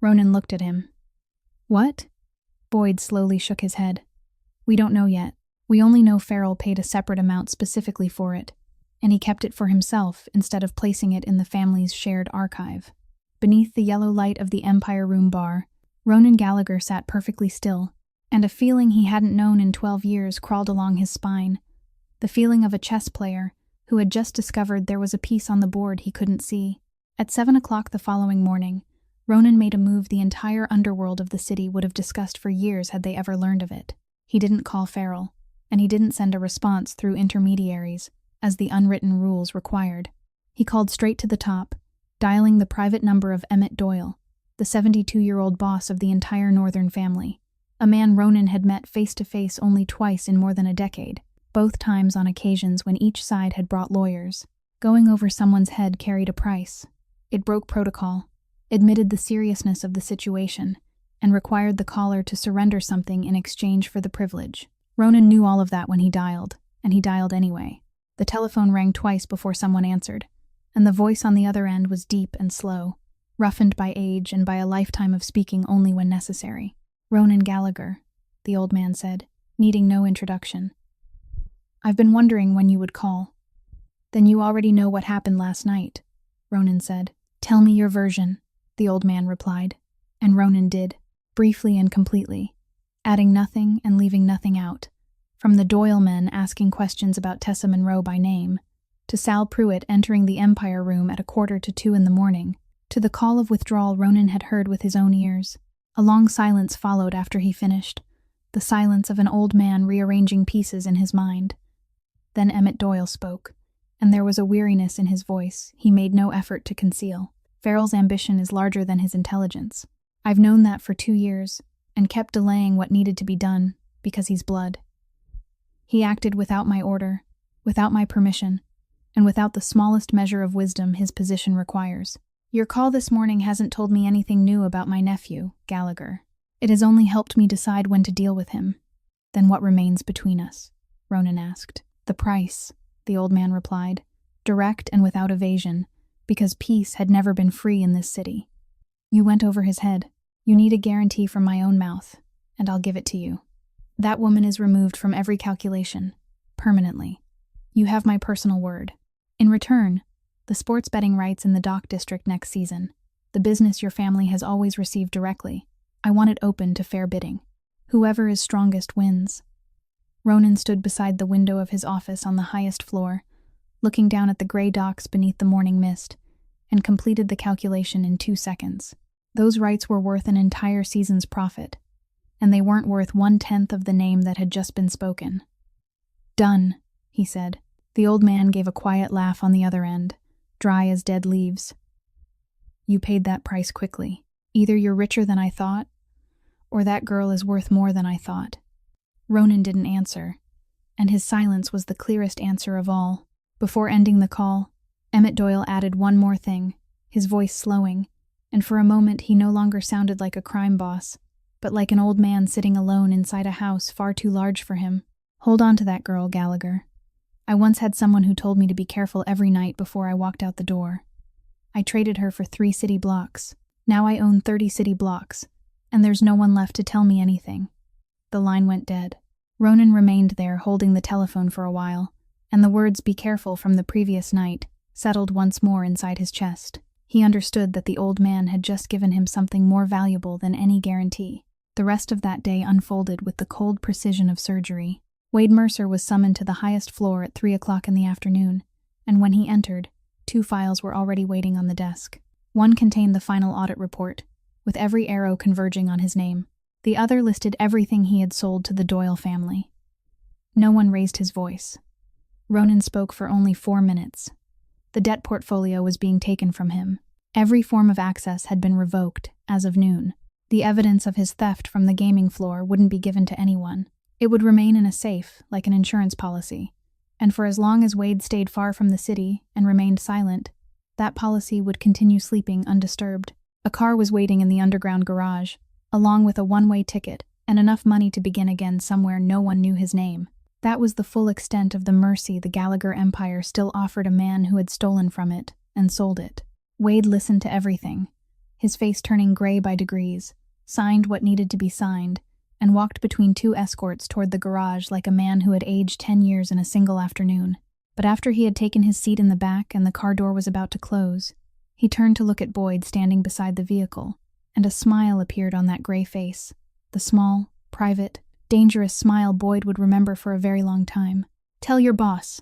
Ronan looked at him. What? Boyd slowly shook his head. We don't know yet. We only know Farrell paid a separate amount specifically for it, and he kept it for himself instead of placing it in the family's shared archive. Beneath the yellow light of the Empire Room bar, Ronan Gallagher sat perfectly still, and a feeling he hadn't known in 12 years crawled along his spine. The feeling of a chess player who had just discovered there was a piece on the board he couldn't see. At 7 o'clock the following morning, Ronan made a move the entire underworld of the city would have discussed for years had they ever learned of it. He didn't call Farrell, and he didn't send a response through intermediaries, as the unwritten rules required. He called straight to the top, dialing the private number of Emmett Doyle, the 72-year-old boss of the entire Northern family, a man Ronan had met face-to-face only twice in more than a decade, both times on occasions when each side had brought lawyers. Going over someone's head carried a price. It broke protocol, admitted the seriousness of the situation, and required the caller to surrender something in exchange for the privilege. Ronan knew all of that when he dialed, and he dialed anyway. The telephone rang twice before someone answered, and the voice on the other end was deep and slow, roughened by age and by a lifetime of speaking only when necessary. Ronan Gallagher, the old man said, needing no introduction. I've been wondering when you would call. Then you already know what happened last night, Ronan said. Tell me your version, the old man replied, and Ronan did, briefly and completely, adding nothing and leaving nothing out, from the Doyle men asking questions about Tessa Monroe by name, to Sal Pruitt entering the Empire Room at 1:45 in the morning, to the call of withdrawal Ronan had heard with his own ears. A long silence followed after he finished, the silence of an old man rearranging pieces in his mind. Then Emmett Doyle spoke, and there was a weariness in his voice he made no effort to conceal. Farrell's ambition is larger than his intelligence. I've known that for 2 years, and kept delaying what needed to be done, because he's blood. He acted without my order, without my permission, and without the smallest measure of wisdom his position requires. Your call this morning hasn't told me anything new about my nephew, Gallagher. It has only helped me decide when to deal with him. Then what remains between us? Ronan asked. The price, the old man replied, direct and without evasion, because peace had never been free in this city. You went over his head. You need a guarantee from my own mouth, and I'll give it to you. That woman is removed from every calculation, permanently. You have my personal word. In return, the sports betting rights in the Dock District next season, the business your family has always received directly, I want it open to fair bidding. Whoever is strongest wins. Ronan stood beside the window of his office on the highest floor, looking down at the gray docks beneath the morning mist, and completed the calculation in 2 seconds. Those rights were worth an entire season's profit, and they weren't worth 1/10 of the name that had just been spoken. Done, he said. The old man gave a quiet laugh on the other end, dry as dead leaves. You paid that price quickly. Either you're richer than I thought, or that girl is worth more than I thought. Ronan didn't answer, and his silence was the clearest answer of all. Before ending the call, Emmett Doyle added one more thing, his voice slowing, and for a moment he no longer sounded like a crime boss, but like an old man sitting alone inside a house far too large for him. Hold on to that girl, Gallagher. I once had someone who told me to be careful every night before I walked out the door. I traded her for 3 city blocks. Now I own 30 city blocks, and there's no one left to tell me anything. The line went dead. Ronan remained there holding the telephone for a while, and the words "be careful" from the previous night settled once more inside his chest. He understood that the old man had just given him something more valuable than any guarantee. The rest of that day unfolded with the cold precision of surgery. Wade Mercer was summoned to the highest floor at 3 o'clock in the afternoon, and when he entered, 2 files were already waiting on the desk. One contained the final audit report, with every arrow converging on his name. The other listed everything he had sold to the Doyle family. No one raised his voice. Ronan spoke for only 4 minutes. The debt portfolio was being taken from him. Every form of access had been revoked as of noon. The evidence of his theft from the gaming floor wouldn't be given to anyone. It would remain in a safe, like an insurance policy. And for as long as Wade stayed far from the city and remained silent, that policy would continue sleeping undisturbed. A car was waiting in the underground garage, along with a one-way ticket and enough money to begin again somewhere no one knew his name. That was the full extent of the mercy the Gallagher empire still offered a man who had stolen from it and sold it. Wade listened to everything, his face turning gray by degrees, signed what needed to be signed, and walked between 2 escorts toward the garage like a man who had aged 10 years in a single afternoon. But after he had taken his seat in the back and the car door was about to close, he turned to look at Boyd standing beside the vehicle, and a smile appeared on that gray face, the small, private, dangerous smile Boyd would remember for a very long time. "Tell your boss,"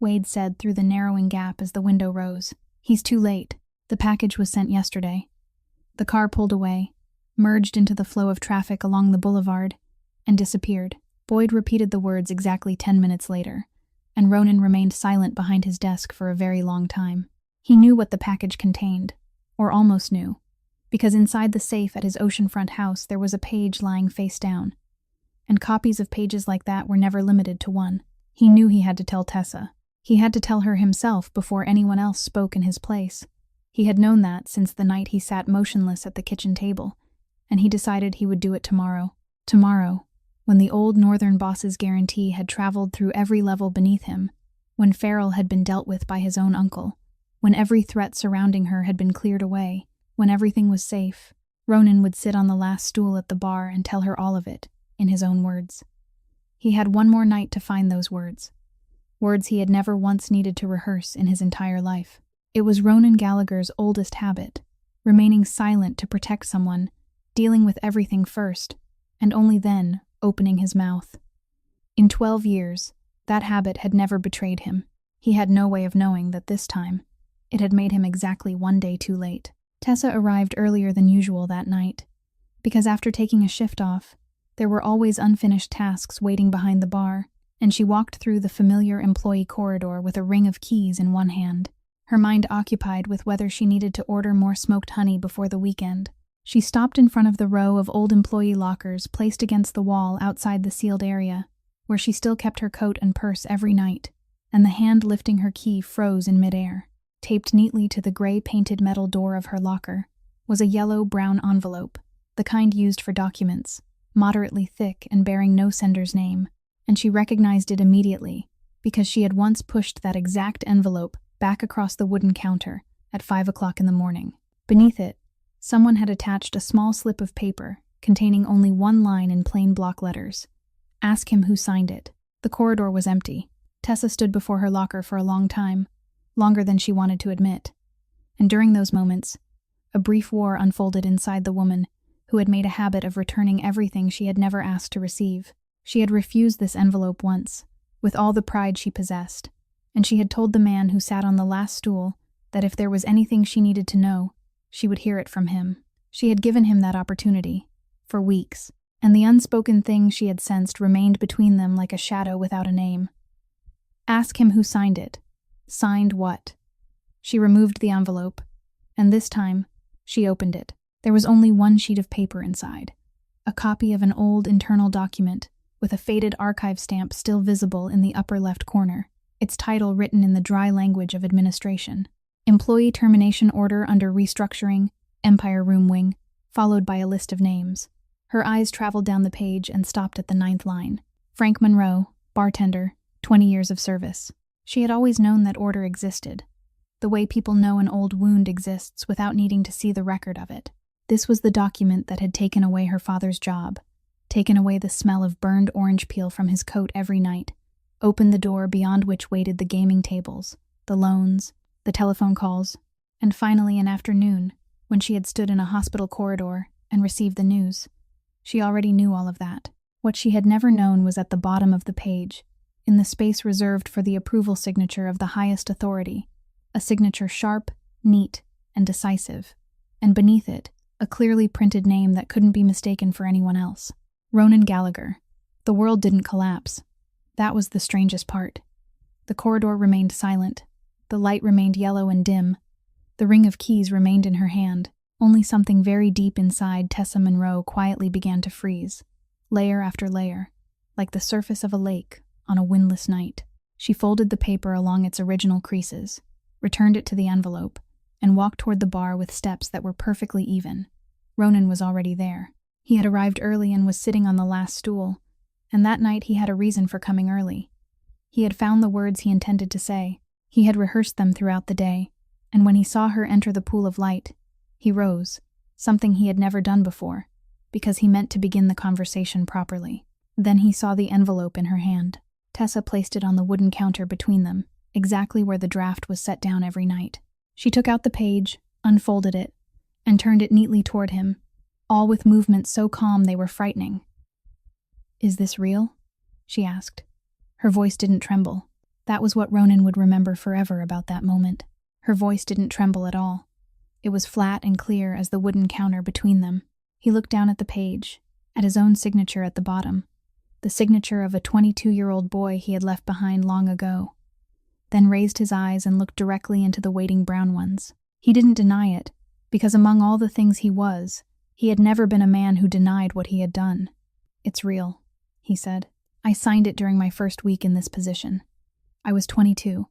Wade said through the narrowing gap as the window rose. "He's too late. The package was sent yesterday." The car pulled away, merged into the flow of traffic along the boulevard, and disappeared. Boyd repeated the words exactly 10 minutes later, and Ronan remained silent behind his desk for a very long time. He knew what the package contained, or almost knew, because inside the safe at his oceanfront house there was a page lying face down, and copies of pages like that were never limited to one. He knew he had to tell Tessa. He had to tell her himself before anyone else spoke in his place. He had known that since the night he sat motionless at the kitchen table, and he decided he would do it tomorrow. Tomorrow, when the old Northern boss's guarantee had traveled through every level beneath him, when Farrell had been dealt with by his own uncle, when every threat surrounding her had been cleared away, when everything was safe, Ronan would sit on the last stool at the bar and tell her all of it, in his own words. He had one more night to find those words. Words he had never once needed to rehearse in his entire life. It was Ronan Gallagher's oldest habit, remaining silent to protect someone, dealing with everything first, and only then opening his mouth. In 12 years, that habit had never betrayed him. He had no way of knowing that this time, it had made him exactly 1 day too late. Tessa arrived earlier than usual that night, because after taking a shift off, there were always unfinished tasks waiting behind the bar, and she walked through the familiar employee corridor with a ring of keys in one hand, her mind occupied with whether she needed to order more smoked honey before the weekend. She stopped in front of the row of old employee lockers placed against the wall outside the sealed area, where she still kept her coat and purse every night, and the hand lifting her key froze in midair. Taped neatly to the gray-painted metal door of her locker was a yellow-brown envelope, the kind used for documents, moderately thick and bearing no sender's name, and she recognized it immediately because she had once pushed that exact envelope back across the wooden counter at 5 o'clock in the morning. Beneath it, someone had attached a small slip of paper containing only one line in plain block letters. "Ask him who signed it." The corridor was empty. Tessa stood before her locker for a long time, longer than she wanted to admit. And during those moments, a brief war unfolded inside the woman who had made a habit of returning everything she had never asked to receive. She had refused this envelope once, with all the pride she possessed, and she had told the man who sat on the last stool that if there was anything she needed to know, she would hear it from him. She had given him that opportunity, for weeks, and the unspoken thing she had sensed remained between them like a shadow without a name. Ask him who signed it. Signed what? She removed the envelope, and this time, she opened it. There was only one sheet of paper inside, a copy of an old internal document with a faded archive stamp still visible in the upper left corner, its title written in the dry language of administration. Employee termination order under restructuring, Empire Room Wing, followed by a list of names. Her eyes traveled down the page and stopped at the 9th line. Frank Monroe, bartender, 20 years of service. She had always known that order existed, the way people know an old wound exists without needing to see the record of it. This was the document that had taken away her father's job, taken away the smell of burned orange peel from his coat every night, opened the door beyond which waited the gaming tables, the loans, the telephone calls, and finally an afternoon, when she had stood in a hospital corridor and received the news. She already knew all of that. What she had never known was at the bottom of the page, in the space reserved for the approval signature of the highest authority, a signature sharp, neat, and decisive, and beneath it, a clearly printed name that couldn't be mistaken for anyone else. Ronan Gallagher. The world didn't collapse. That was the strangest part. The corridor remained silent. The light remained yellow and dim. The ring of keys remained in her hand. Only something very deep inside Tessa Monroe quietly began to freeze, layer after layer, like the surface of a lake on a windless night. She folded the paper along its original creases, returned it to the envelope, and walked toward the bar with steps that were perfectly even. Ronan was already there. He had arrived early and was sitting on the last stool, and that night he had a reason for coming early. He had found the words he intended to say. He had rehearsed them throughout the day, and when he saw her enter the pool of light, he rose, something he had never done before, because he meant to begin the conversation properly. Then he saw the envelope in her hand. Tessa placed it on the wooden counter between them, exactly where the draft was set down every night. She took out the page, unfolded it, and turned it neatly toward him, all with movements so calm they were frightening. "Is this real?" she asked. Her voice didn't tremble. That was what Ronan would remember forever about that moment. Her voice didn't tremble at all. It was flat and clear as the wooden counter between them. He looked down at the page, at his own signature at the bottom, the signature of a 22-year-old boy he had left behind long ago, then raised his eyes and looked directly into the waiting brown ones. He didn't deny it, because among all the things he had never been a man who denied what he had done. "It's real," he said. "I signed it during my first week in this position. I was 22.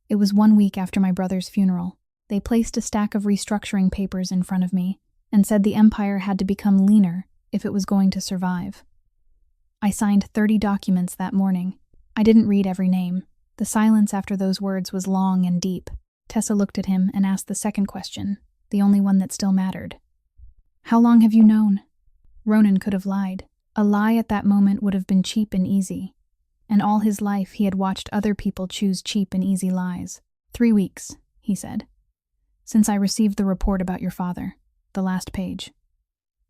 It was 1 week after my brother's funeral. They placed a stack of restructuring papers in front of me and said the empire had to become leaner if it was going to survive. I signed 30 documents that morning. I didn't read every name. The silence after those words was long and deep. Tessa looked at him and asked the second question, the only one that still mattered. "How long have you known?" Ronan could have lied. A lie at that moment would have been cheap and easy. And all his life he had watched other people choose cheap and easy lies. 3 weeks, he said. "Since I received the report about your father, the last page."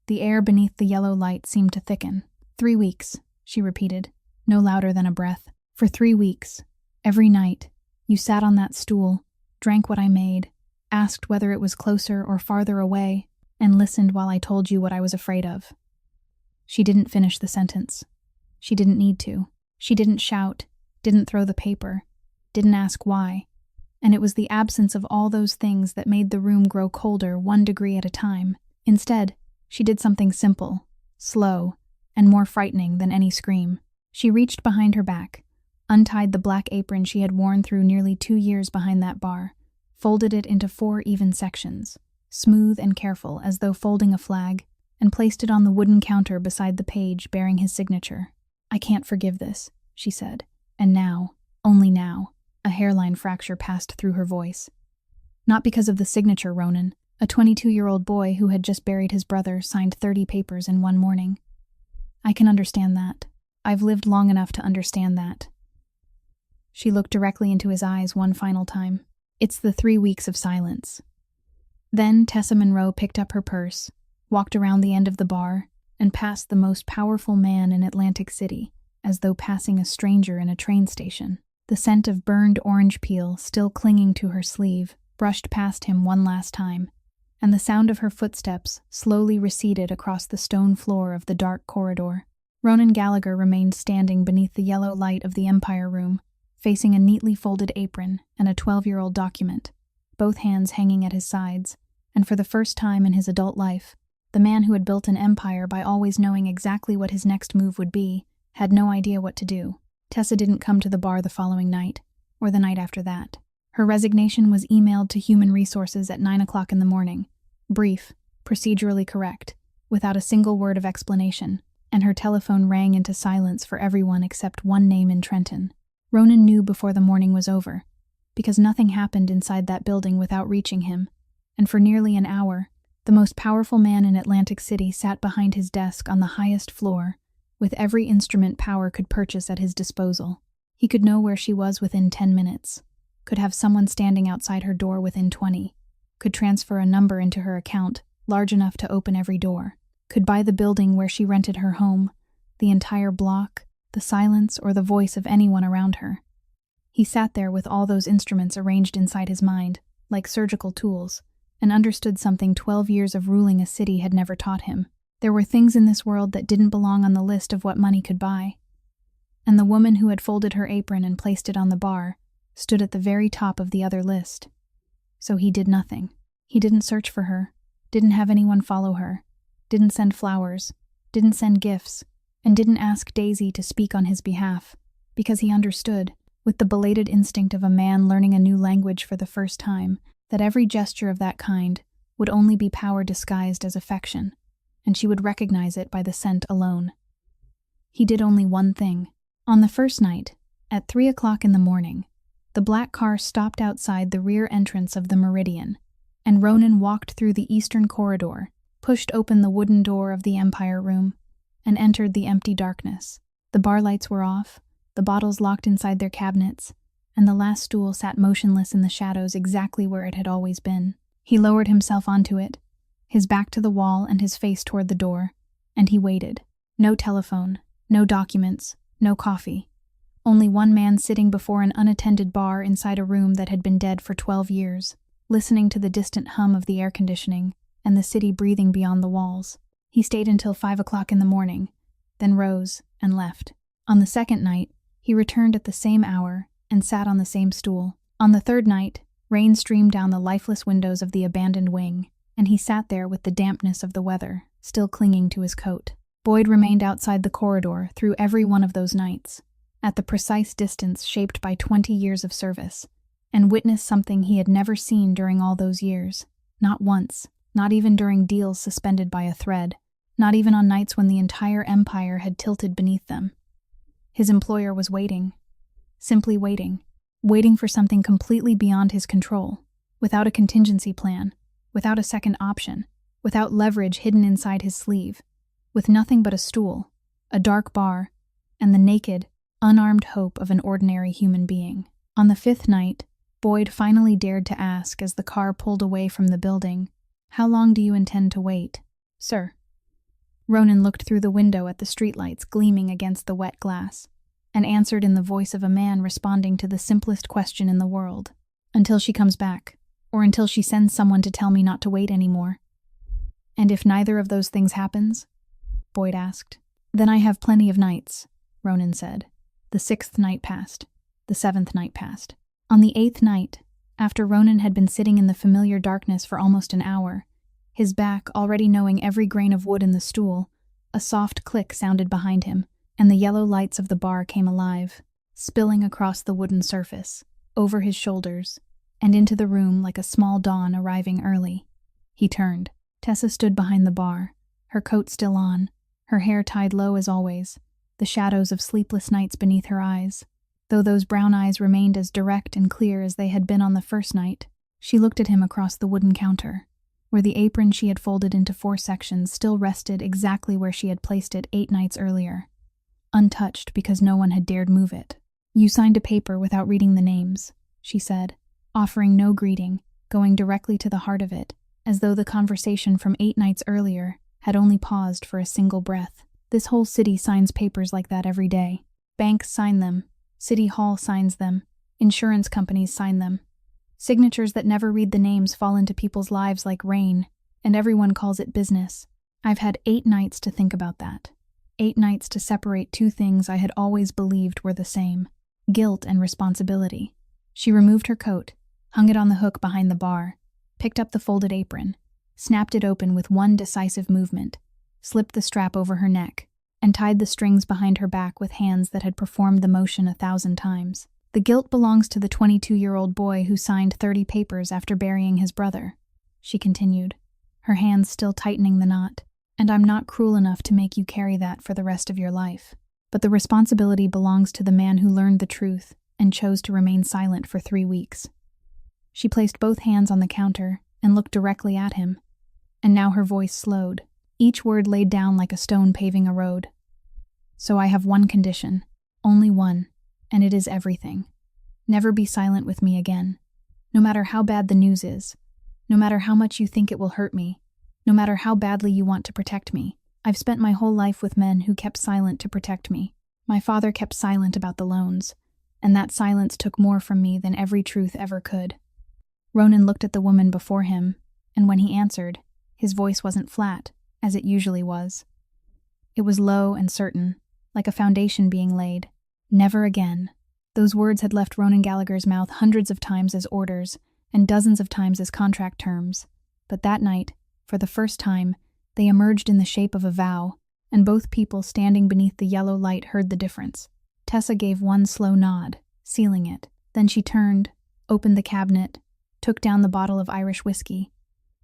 The air beneath the yellow light seemed to thicken. 3 weeks, she repeated, no louder than a breath. "For 3 weeks, every night, you sat on that stool, drank what I made, asked whether it was closer or farther away, and listened while I told you what I was afraid of." She didn't finish the sentence. She didn't need to. She didn't shout, didn't throw the paper, didn't ask why. And it was the absence of all those things that made the room grow colder 1 degree at a time. Instead, she did something simple, slow, and more frightening than any scream. She reached behind her back, untied the black apron she had worn through nearly 2 years behind that bar, folded it into 4 even sections, smooth and careful as though folding a flag, and placed it on the wooden counter beside the page bearing his signature. "I can't forgive this," she said, and now, only now, a hairline fracture passed through her voice. "Not because of the signature, Ronan. A 22-year-old boy who had just buried his brother signed 30 papers in 1 morning. I can understand that. I've lived long enough to understand that." She looked directly into his eyes one final time. "It's the 3 weeks of silence." Then Tessa Monroe picked up her purse, walked around the end of the bar, and past the most powerful man in Atlantic City, as though passing a stranger in a train station. The scent of burned orange peel, still clinging to her sleeve, brushed past him one last time, and the sound of her footsteps slowly receded across the stone floor of the dark corridor. Ronan Gallagher remained standing beneath the yellow light of the Empire Room, facing a neatly folded apron and a 12-year-old document, both hands hanging at his sides, and for the first time in his adult life, the man who had built an empire by always knowing exactly what his next move would be had no idea what to do. Tessa didn't come to the bar the following night, or the night after that. Her resignation was emailed to Human Resources at 9 o'clock in the morning, brief, procedurally correct, without a single word of explanation, and her telephone rang into silence for everyone except one name in Trenton. Ronan knew before the morning was over, because nothing happened inside that building without reaching him, and for nearly an hour, the most powerful man in Atlantic City sat behind his desk on the highest floor, with every instrument power could purchase at his disposal. He could know where she was within 10 minutes, could have someone standing outside her door within 20, could transfer a number into her account large enough to open every door. could buy the building where she rented her home, the entire block, the silence, or the voice of anyone around her. He sat there with all those instruments arranged inside his mind, like surgical tools, and understood something 12 years of ruling a city had never taught him. There were things in this world that didn't belong on the list of what money could buy. And the woman who had folded her apron and placed it on the bar stood at the very top of the other list. So he did nothing. He didn't search for her, didn't have anyone follow her, didn't send flowers, didn't send gifts, and didn't ask Daisy to speak on his behalf, because he understood, with the belated instinct of a man learning a new language for the first time, that every gesture of that kind would only be power disguised as affection, and she would recognize it by the scent alone. He did only one thing. On the first night, at 3 o'clock in the morning, the black car stopped outside the rear entrance of the Meridian, and Ronan walked through the eastern corridor, pushed open the wooden door of the Empire Room, and entered the empty darkness. The bar lights were off, the bottles locked inside their cabinets, and the last stool sat motionless in the shadows exactly where it had always been. He lowered himself onto it, his back to the wall and his face toward the door, and he waited. No telephone, no documents, no coffee. Only one man sitting before an unattended bar inside a room that had been dead for 12 years, listening to the distant hum of the air conditioning and the city breathing beyond the walls. He stayed until 5 o'clock in the morning, then rose and left. On the second night, he returned at the same hour and sat on the same stool. On the third night, rain streamed down the lifeless windows of the abandoned wing, and he sat there with the dampness of the weather still clinging to his coat. Boyd remained outside the corridor through every one of those nights, at the precise distance shaped by 20 years of service, and witnessed something he had never seen during all those years. Not once, not even during deals suspended by a thread, not even on nights when the entire empire had tilted beneath them. His employer was waiting, simply waiting, waiting for something completely beyond his control, without a contingency plan, without a second option, without leverage hidden inside his sleeve, with nothing but a stool, a dark bar, and the naked, unarmed hope of an ordinary human being. On the fifth night, Boyd finally dared to ask as the car pulled away from the building, "How long do you intend to wait, sir?" Ronan looked through the window at the streetlights gleaming against the wet glass, and answered in the voice of a man responding to the simplest question in the world. "Until she comes back, or until she sends someone to tell me not to wait anymore." "And if neither of those things happens?" Boyd asked. "Then I have plenty of nights," Ronan said. The 6th night passed. The 7th night passed. On the 8th night, after Ronan had been sitting in the familiar darkness for almost an hour, his back already knowing every grain of wood in the stool, a soft click sounded behind him, and the yellow lights of the bar came alive, spilling across the wooden surface, over his shoulders, and into the room like a small dawn arriving early. He turned. Tessa stood behind the bar, her coat still on, her hair tied low as always, the shadows of sleepless nights beneath her eyes. Though those brown eyes remained as direct and clear as they had been on the first night, she looked at him across the wooden counter, where the apron she had folded into 4 sections still rested exactly where she had placed it 8 nights earlier, untouched because no one had dared move it. "You signed a paper without reading the names," she said, offering no greeting, going directly to the heart of it, as though the conversation from 8 nights earlier had only paused for a single breath. "This whole city signs papers like that every day. Banks sign them, City Hall signs them, insurance companies sign them. Signatures that never read the names fall into people's lives like rain, and everyone calls it business. I've had 8 nights to think about that. 8 nights to separate 2 things I had always believed were the same: guilt and responsibility." She removed her coat, hung it on the hook behind the bar, picked up the folded apron, snapped it open with one decisive movement, slipped the strap over her neck, and tied the strings behind her back with hands that had performed the motion 1,000 times. "The guilt belongs to the 22-year-old boy who signed 30 papers after burying his brother," she continued, her hands still tightening the knot. "And I'm not cruel enough to make you carry that for the rest of your life. But the responsibility belongs to the man who learned the truth and chose to remain silent for 3 weeks." She placed both hands on the counter and looked directly at him, and now her voice slowed, each word laid down like a stone paving a road. "So I have one condition, only one, and it is everything. Never be silent with me again. No matter how bad the news is, no matter how much you think it will hurt me, no matter how badly you want to protect me, I've spent my whole life with men who kept silent to protect me. My father kept silent about the loans, and that silence took more from me than every truth ever could." Ronan looked at the woman before him, and when he answered, his voice wasn't flat, as it usually was. It was low and certain, like a foundation being laid. Never again. Those words had left Ronan Gallagher's mouth hundreds of times as orders, and dozens of times as contract terms. But that night, for the first time, they emerged in the shape of a vow, and both people standing beneath the yellow light heard the difference. Tessa gave one slow nod, sealing it. Then she turned, opened the cabinet, took down the bottle of Irish whiskey,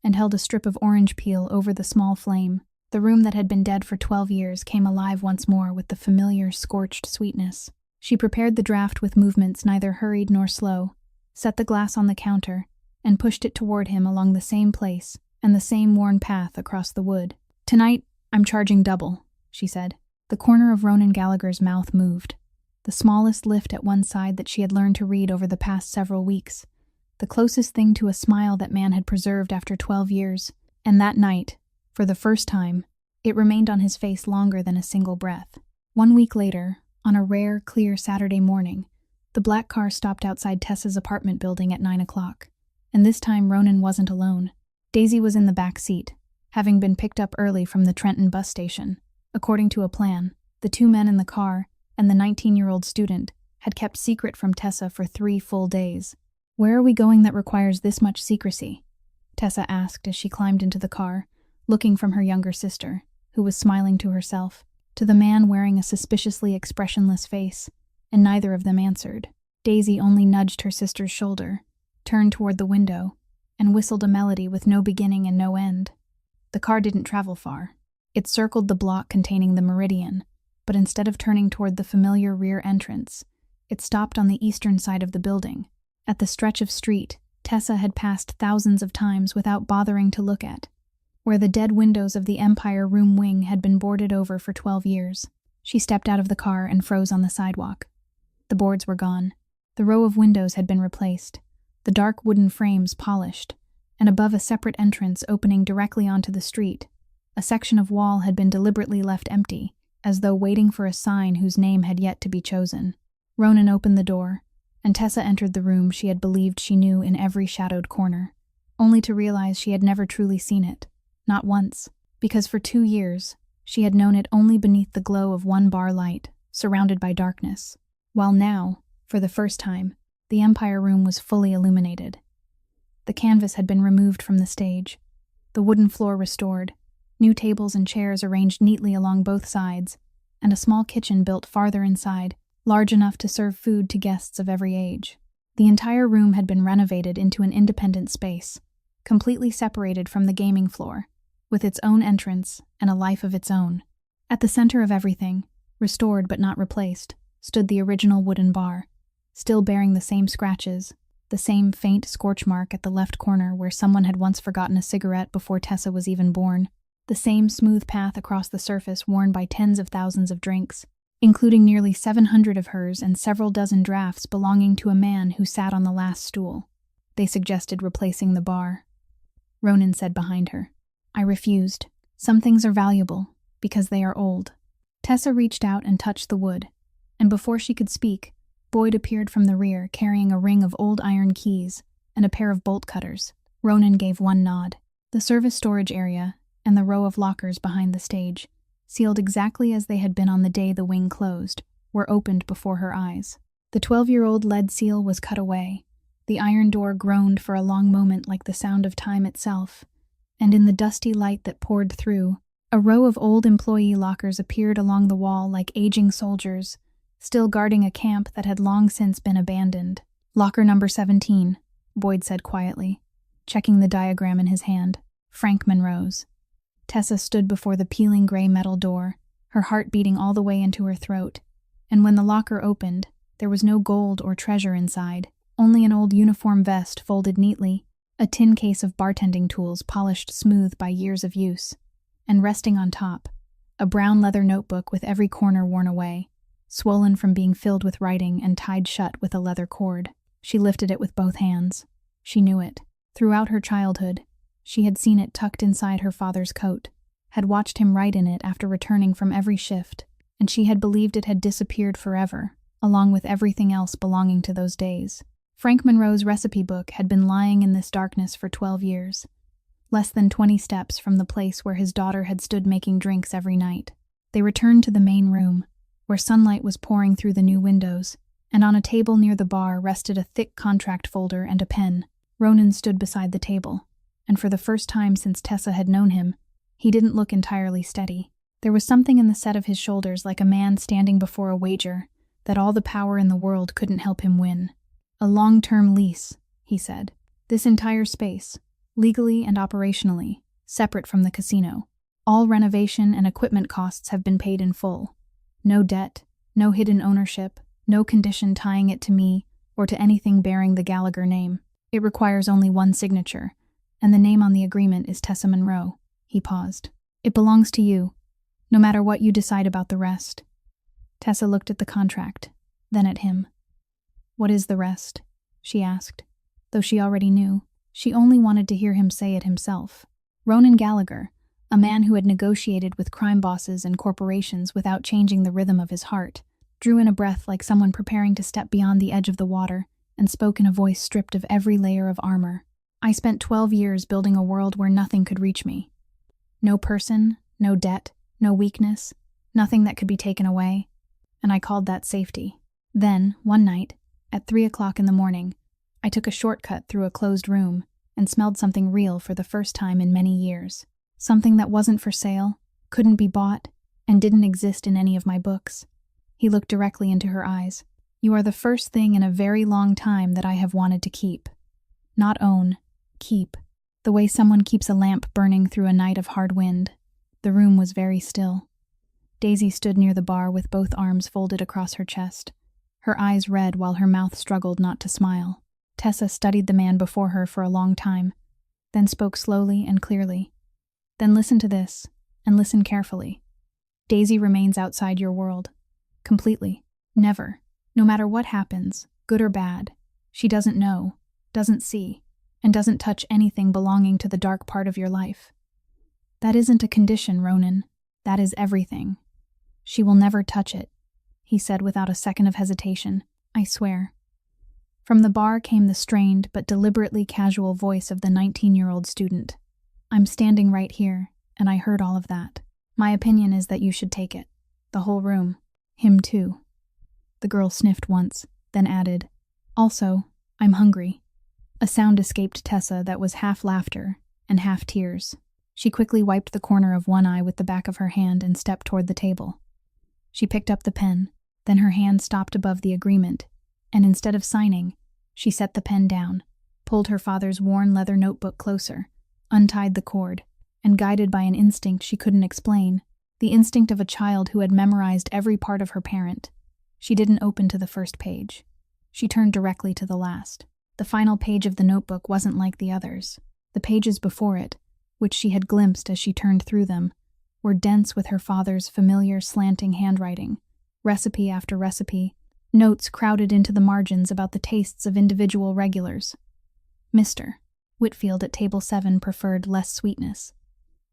and held a strip of orange peel over the small flame. The room that had been dead for 12 years came alive once more with the familiar scorched sweetness. She prepared the draught with movements neither hurried nor slow, set the glass on the counter, and pushed it toward him along the same place and the same worn path across the wood. "Tonight, I'm charging double," she said. The corner of Ronan Gallagher's mouth moved, the smallest lift at one side that she had learned to read over the past several weeks, the closest thing to a smile that man had preserved after 12 years. And that night, for the first time, it remained on his face longer than a single breath. 1 week later, on a rare, clear Saturday morning, the black car stopped outside Tessa's apartment building at 9 o'clock. And this time Ronan wasn't alone. Daisy was in the back seat, having been picked up early from the Trenton bus station. According to a plan, the 2 men in the car and the 19-year-old student had kept secret from Tessa for 3 full days. "Where are we going that requires this much secrecy?" Tessa asked as she climbed into the car, looking from her younger sister, who was smiling to herself, to the man wearing a suspiciously expressionless face, and neither of them answered. Daisy only nudged her sister's shoulder, turned toward the window, and whistled a melody with no beginning and no end. The car didn't travel far. It circled the block containing the Meridian, but instead of turning toward the familiar rear entrance, it stopped on the eastern side of the building, at the stretch of street Tessa had passed thousands of times without bothering to look at, where the dead windows of the Empire Room wing had been boarded over for 12 years. She stepped out of the car and froze on the sidewalk. The boards were gone. The row of windows had been replaced, the dark wooden frames polished, and above a separate entrance opening directly onto the street, a section of wall had been deliberately left empty, as though waiting for a sign whose name had yet to be chosen. Ronan opened the door, and Tessa entered the room she had believed she knew in every shadowed corner, only to realize she had never truly seen it. Not once, because for 2 years, she had known it only beneath the glow of one bar light, surrounded by darkness, while now, for the first time, the Empire Room was fully illuminated. The canvas had been removed from the stage, the wooden floor restored, new tables and chairs arranged neatly along both sides, and a small kitchen built farther inside, large enough to serve food to guests of every age. The entire room had been renovated into an independent space, completely separated from the gaming floor, with its own entrance and a life of its own. At the center of everything, restored but not replaced, stood the original wooden bar, still bearing the same scratches, the same faint scorch mark at the left corner where someone had once forgotten a cigarette before Tessa was even born, the same smooth path across the surface worn by tens of thousands of drinks, including nearly 700 of hers and several dozen drafts belonging to a man who sat on the last stool. They suggested replacing the bar. Ronan said behind her. I refused. Some things are valuable, because they are old. Tessa reached out and touched the wood, and before she could speak, Boyd appeared from the rear carrying a ring of old iron keys and a pair of bolt cutters. Ronan gave one nod. The service storage area and the row of lockers behind the stage, sealed exactly as they had been on the day the wing closed, were opened before her eyes. The 12-year-old lead seal was cut away. The iron door groaned for a long moment like the sound of time itself, and in the dusty light that poured through, a row of old employee lockers appeared along the wall like aging soldiers, still guarding a camp that had long since been abandoned. Locker number 17, Boyd said quietly, checking the diagram in his hand. Frank Monroe's. Tessa stood before the peeling gray metal door, her heart beating all the way into her throat, and when the locker opened, there was no gold or treasure inside, only an old uniform vest folded neatly, a tin case of bartending tools polished smooth by years of use, and resting on top, a brown leather notebook with every corner worn away, swollen from being filled with writing and tied shut with a leather cord. She lifted it with both hands. She knew it. Throughout her childhood, she had seen it tucked inside her father's coat, had watched him write in it after returning from every shift, and she had believed it had disappeared forever, along with everything else belonging to those days. Frank Monroe's recipe book had been lying in this darkness for 12 years, less than 20 steps from the place where his daughter had stood making drinks every night. They returned to the main room, where sunlight was pouring through the new windows, and on a table near the bar rested a thick contract folder and a pen. Ronan stood beside the table, and for the first time since Tessa had known him, he didn't look entirely steady. There was something in the set of his shoulders like a man standing before a wager that all the power in the world couldn't help him win. "A long-term lease," he said. "This entire space, legally and operationally, separate from the casino. All renovation and equipment costs have been paid in full. No debt, no hidden ownership, no condition tying it to me or to anything bearing the Gallagher name. It requires only one signature, and the name on the agreement is Tessa Monroe." He paused. "It belongs to you, no matter what you decide about the rest." Tessa looked at the contract, then at him. "What is the rest?" she asked. Though she already knew, she only wanted to hear him say it himself. Ronan Gallagher, a man who had negotiated with crime bosses and corporations without changing the rhythm of his heart, drew in a breath like someone preparing to step beyond the edge of the water, and spoke in a voice stripped of every layer of armor. "I spent 12 years building a world where nothing could reach me. No person, no debt, no weakness, nothing that could be taken away, and I called that safety. Then, one night, at 3 o'clock in the morning, I took a shortcut through a closed room and smelled something real for the first time in many years. Something that wasn't for sale, couldn't be bought, and didn't exist in any of my books." He looked directly into her eyes. "You are the first thing in a very long time that I have wanted to keep. Not own, keep. The way someone keeps a lamp burning through a night of hard wind." The room was very still. Daisy stood near the bar with both arms folded across her chest, her eyes red while her mouth struggled not to smile. Tessa studied the man before her for a long time, then spoke slowly and clearly. "Then listen to this, and listen carefully. Daisy remains outside your world. Completely. Never. No matter what happens, good or bad. She doesn't know, doesn't see, and doesn't touch anything belonging to the dark part of your life. That isn't a condition, Ronan. That is everything. She will never touch it," he said without a second of hesitation. "I swear." From the bar came the strained but deliberately casual voice of the 19-year-old student. "I'm standing right here, and I heard all of that. My opinion is that you should take it. The whole room. Him too." The girl sniffed once, then added, "Also, I'm hungry." A sound escaped Tessa that was half laughter and half tears. She quickly wiped the corner of one eye with the back of her hand and stepped toward the table. She picked up the pen, then her hand stopped above the agreement, and instead of signing, she set the pen down, pulled her father's worn leather notebook closer, untied the cord, and guided by an instinct she couldn't explain, the instinct of a child who had memorized every part of her parent, she didn't open to the first page. She turned directly to the last. The final page of the notebook wasn't like the others. The pages before it, which she had glimpsed as she turned through them, were dense with her father's familiar slanting handwriting, recipe after recipe, notes crowded into the margins about the tastes of individual regulars. Mr. Whitfield at table 7 preferred less sweetness.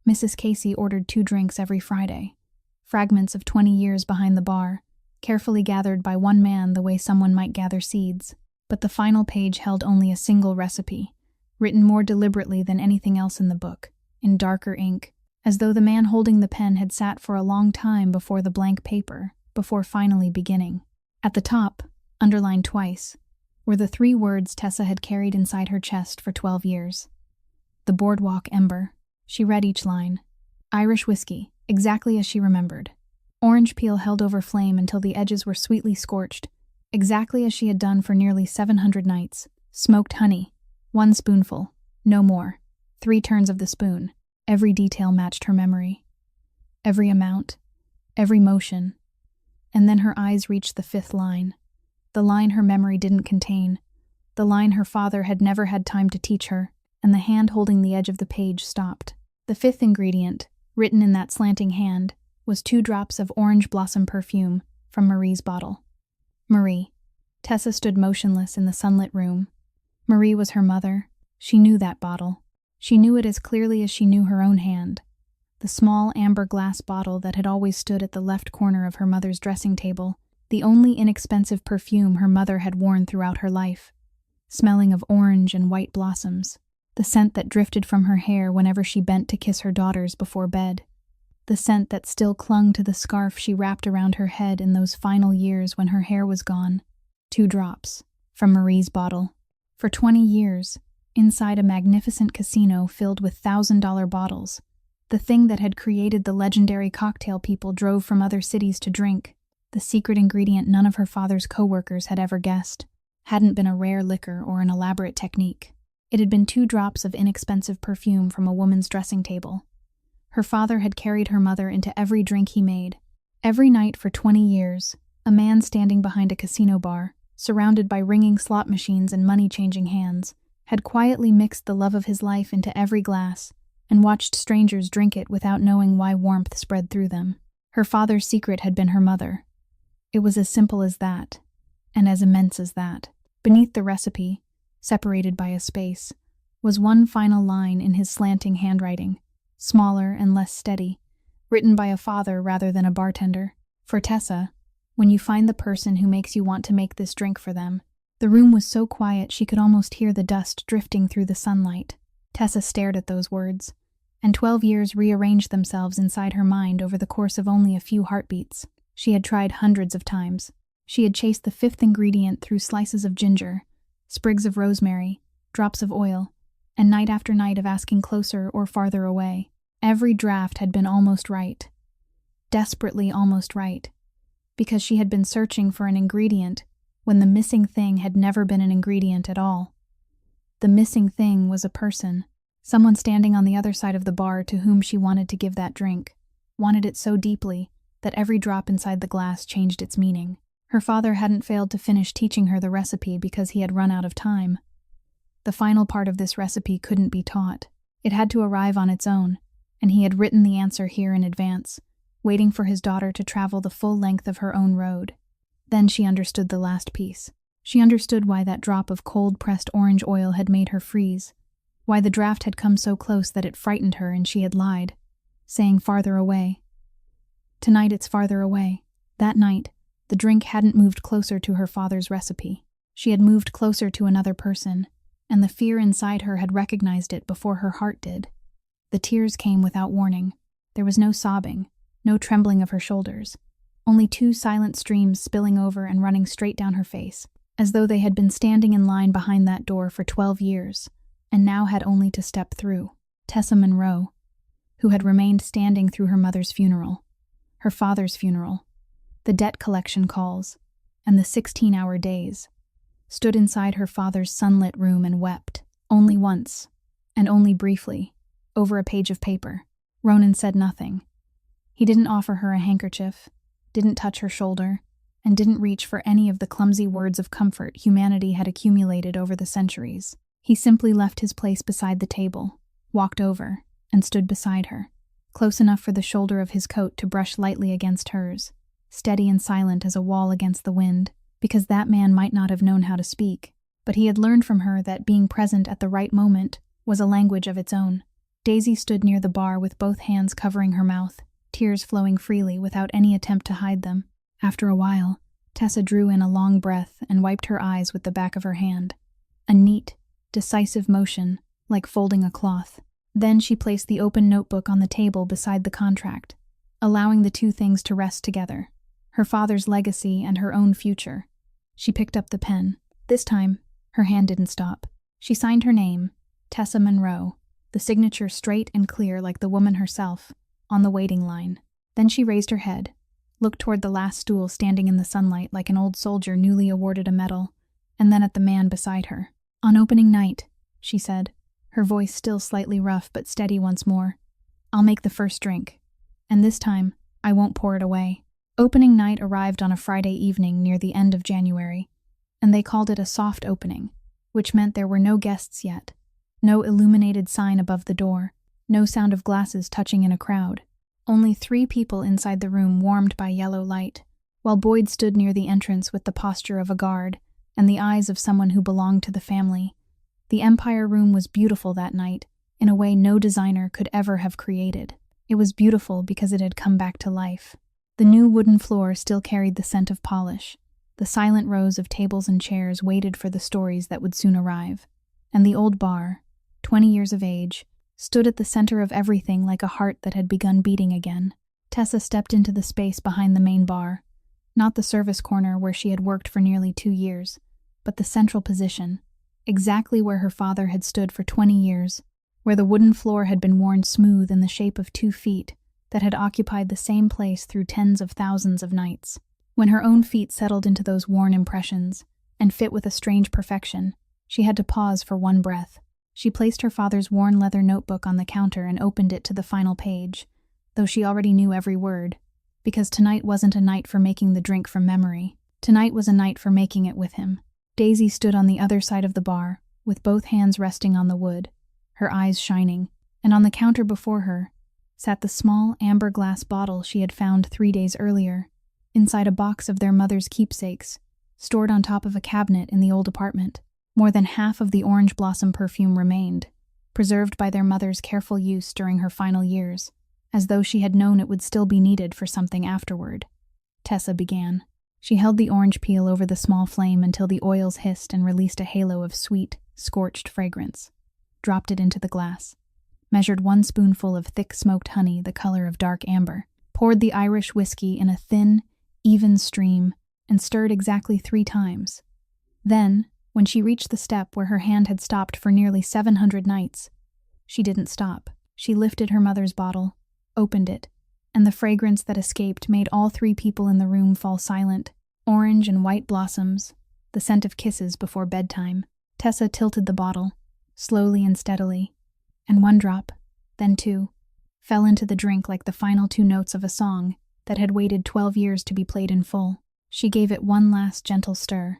Mrs. Casey ordered 2 drinks every Friday, fragments of 20 years behind the bar, carefully gathered by one man the way someone might gather seeds. But the final page held only a single recipe, written more deliberately than anything else in the book, in darker ink, as though the man holding the pen had sat for a long time before the blank paper, before finally beginning. At the top, underlined twice, were the 3 words Tessa had carried inside her chest for 12 years. The Boardwalk Ember. She read each line. Irish whiskey, exactly as she remembered. Orange peel held over flame until the edges were sweetly scorched, exactly as she had done for nearly 700 nights. Smoked honey. 1 spoonful. No more. 3 turns of the spoon. Every detail matched her memory. Every amount. Every motion. And then her eyes reached the 5th line. The line her memory didn't contain. The line her father had never had time to teach her, and the hand holding the edge of the page stopped. The 5th ingredient, written in that slanting hand, was 2 drops of orange blossom perfume from Marie's bottle. Marie. Tessa stood motionless in the sunlit room. Marie was her mother. She knew that bottle. She knew it as clearly as she knew her own hand. the small amber glass bottle that had always stood at the left corner of her mother's dressing table, the only inexpensive perfume her mother had worn throughout her life, smelling of orange and white blossoms, the scent that drifted from her hair whenever she bent to kiss her daughters before bed, the scent that still clung to the scarf she wrapped around her head in those final years when her hair was gone. 2 drops, from Marie's bottle. For 20 years, inside a magnificent casino filled with $1,000 bottles, the thing that had created the legendary cocktail people drove from other cities to drink, the secret ingredient none of her father's co-workers had ever guessed, hadn't been a rare liquor or an elaborate technique. It had been 2 drops of inexpensive perfume from a woman's dressing table. Her father had carried her mother into every drink he made. Every night for 20 years, a man standing behind a casino bar, surrounded by ringing slot machines and money-changing hands, had quietly mixed the love of his life into every glass and watched strangers drink it without knowing why warmth spread through them. Her father's secret had been her mother. It was as simple as that, and as immense as that. Beneath the recipe, separated by a space, was one final line in his slanting handwriting, smaller and less steady, written by a father rather than a bartender. For Tessa, when you find the person who makes you want to make this drink for them. The room was so quiet she could almost hear the dust drifting through the sunlight. Tessa stared at those words, and 12 years rearranged themselves inside her mind over the course of only a few heartbeats. She had tried hundreds of times. She had chased the 5th ingredient through slices of ginger, sprigs of rosemary, drops of oil, and night after night of asking closer or farther away. Every draft had been almost right. Desperately almost right. Because she had been searching for an ingredient when the missing thing had never been an ingredient at all. The missing thing was a person, someone standing on the other side of the bar to whom she wanted to give that drink, wanted it so deeply that every drop inside the glass changed its meaning. Her father hadn't failed to finish teaching her the recipe because he had run out of time. The final part of this recipe couldn't be taught. It had to arrive on its own, and he had written the answer here in advance, waiting for his daughter to travel the full length of her own road. Then she understood the last piece. She understood why that drop of cold-pressed orange oil had made her freeze, why the draft had come so close that it frightened her and she had lied, saying farther away. Tonight it's farther away. That night, the drink hadn't moved closer to her father's recipe. She had moved closer to another person, and the fear inside her had recognized it before her heart did. The tears came without warning. There was no sobbing, no trembling of her shoulders, only 2 silent streams spilling over and running straight down her face, as though they had been standing in line behind that door for 12 years, and now had only to step through. Tessa Monroe, who had remained standing through her mother's funeral, her father's funeral, the debt collection calls, and the 16-hour days, stood inside her father's sunlit room and wept, only once, and only briefly, over a page of paper. Ronan said nothing. He didn't offer her a handkerchief, didn't touch her shoulder, and didn't reach for any of the clumsy words of comfort humanity had accumulated over the centuries. He simply left his place beside the table, walked over, and stood beside her, close enough for the shoulder of his coat to brush lightly against hers, steady and silent as a wall against the wind, because that man might not have known how to speak, but he had learned from her that being present at the right moment was a language of its own. Daisy stood near the bar with both hands covering her mouth, tears flowing freely without any attempt to hide them. After a while, Tessa drew in a long breath and wiped her eyes with the back of her hand. A neat, decisive motion, like folding a cloth. Then she placed the open notebook on the table beside the contract, allowing the 2 things to rest together, her father's legacy and her own future. She picked up the pen. This time, her hand didn't stop. She signed her name, Tessa Monroe, the signature straight and clear like the woman herself, on the waiting line. Then she raised her head, looked toward the last stool standing in the sunlight like an old soldier newly awarded a medal, and then at the man beside her. On opening night, she said, her voice still slightly rough but steady once more, I'll make the first drink, and this time, I won't pour it away. Opening night arrived on a Friday evening near the end of January, and they called it a soft opening, which meant there were no guests yet, no illuminated sign above the door, no sound of glasses touching in a crowd. Only 3 people inside the room warmed by yellow light, while Boyd stood near the entrance with the posture of a guard and the eyes of someone who belonged to the family. The Empire Room was beautiful that night, in a way no designer could ever have created. It was beautiful because it had come back to life. The new wooden floor still carried the scent of polish. The silent rows of tables and chairs waited for the stories that would soon arrive. And the old bar, 20 years of age, stood at the center of everything like a heart that had begun beating again. Tessa stepped into the space behind the main bar, not the service corner where she had worked for nearly 2 years, but the central position, exactly where her father had stood for 20 years, where the wooden floor had been worn smooth in the shape of 2 feet that had occupied the same place through tens of thousands of nights. When her own feet settled into those worn impressions, and fit with a strange perfection, she had to pause for one breath. She placed her father's worn leather notebook on the counter and opened it to the final page, though she already knew every word, because tonight wasn't a night for making the drink from memory. Tonight was a night for making it with him. Daisy stood on the other side of the bar, with both hands resting on the wood, her eyes shining, and on the counter before her sat the small amber glass bottle she had found 3 days earlier, inside a box of their mother's keepsakes, stored on top of a cabinet in the old apartment. More than half of the orange blossom perfume remained, preserved by their mother's careful use during her final years, as though she had known it would still be needed for something afterward. Tessa began. She held the orange peel over the small flame until the oils hissed and released a halo of sweet, scorched fragrance. Dropped it into the glass. Measured 1 spoonful of thick smoked honey the color of dark amber. Poured the Irish whiskey in a thin, even stream and stirred exactly 3 times. Then, when she reached the step where her hand had stopped for nearly 700 nights, she didn't stop. She lifted her mother's bottle, opened it, and the fragrance that escaped made all 3 people in the room fall silent. Orange and white blossoms, the scent of kisses before bedtime. Tessa tilted the bottle, slowly and steadily, and 1 drop, then 2, fell into the drink like the final 2 notes of a song that had waited 12 years to be played in full. She gave it 1 last gentle stir,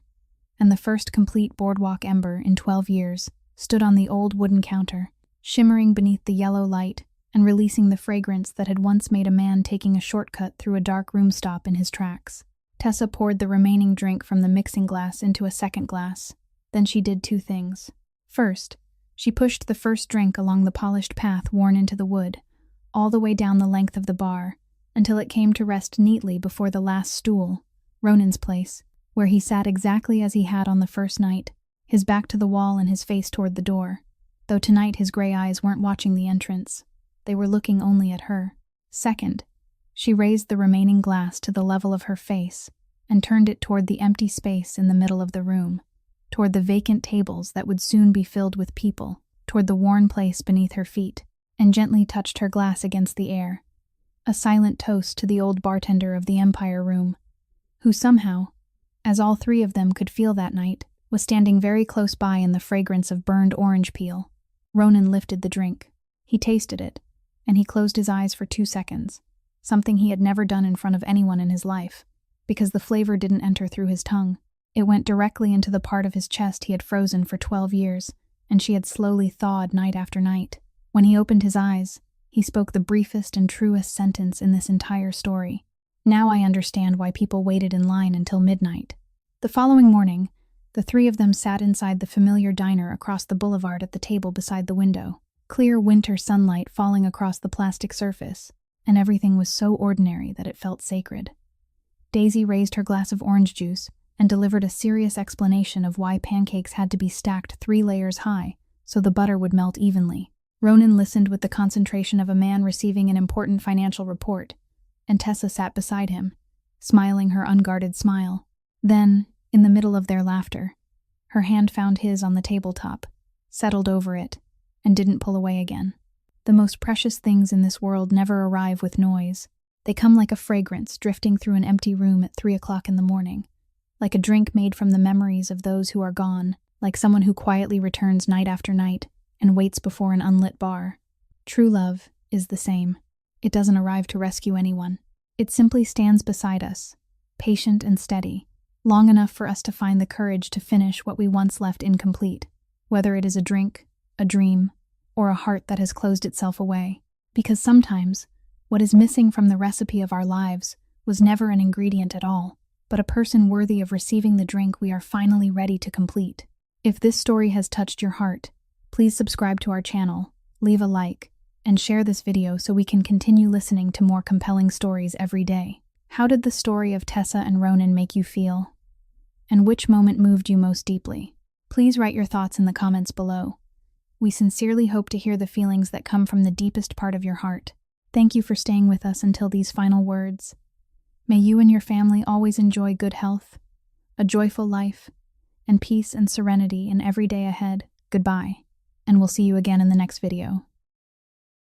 and the first complete boardwalk ember in 12 years stood on the old wooden counter, shimmering beneath the yellow light and releasing the fragrance that had once made a man taking a shortcut through a dark room stop in his tracks. Tessa poured the remaining drink from the mixing glass into a second glass. Then she did 2 things. First, she pushed the first drink along the polished path worn into the wood, all the way down the length of the bar, until it came to rest neatly before the last stool, Ronan's place, where he sat exactly as he had on the first night, his back to the wall and his face toward the door, though tonight his gray eyes weren't watching the entrance. They were looking only at her. Second, she raised the remaining glass to the level of her face and turned it toward the empty space in the middle of the room, toward the vacant tables that would soon be filled with people, toward the worn place beneath her feet, and gently touched her glass against the air, a silent toast to the old bartender of the Empire Room, who somehow, as all 3 of them could feel that night, was standing very close by in the fragrance of burned orange peel. Ronan lifted the drink. He tasted it, and he closed his eyes for 2 seconds, something he had never done in front of anyone in his life, because the flavor didn't enter through his tongue. It went directly into the part of his chest he had frozen for 12 years, and she had slowly thawed night after night. When he opened his eyes, he spoke the briefest and truest sentence in this entire story. "Now I understand why people waited in line until midnight." The following morning, the 3 of them sat inside the familiar diner across the boulevard at the table beside the window. Clear winter sunlight falling across the plastic surface, and everything was so ordinary that it felt sacred. Daisy raised her glass of orange juice and delivered a serious explanation of why pancakes had to be stacked 3 layers high so the butter would melt evenly. Ronan listened with the concentration of a man receiving an important financial report, and Tessa sat beside him, smiling her unguarded smile. Then, in the middle of their laughter, her hand found his on the tabletop, settled over it, and didn't pull away again. The most precious things in this world never arrive with noise. They come like a fragrance drifting through an empty room at 3 o'clock in the morning, like a drink made from the memories of those who are gone, like someone who quietly returns night after night and waits before an unlit bar. True love is the same. It doesn't arrive to rescue anyone. It simply stands beside us, patient and steady, long enough for us to find the courage to finish what we once left incomplete, whether it is a drink, a dream, or a heart that has closed itself away. Because sometimes, what is missing from the recipe of our lives was never an ingredient at all, but a person worthy of receiving the drink we are finally ready to complete. If this story has touched your heart, please subscribe to our channel, leave a like, and share this video so we can continue listening to more compelling stories every day. How did the story of Tessa and Ronan make you feel? And which moment moved you most deeply? Please write your thoughts in the comments below. We sincerely hope to hear the feelings that come from the deepest part of your heart. Thank you for staying with us until these final words. May you and your family always enjoy good health, a joyful life, and peace and serenity in every day ahead. Goodbye, and we'll see you again in the next video.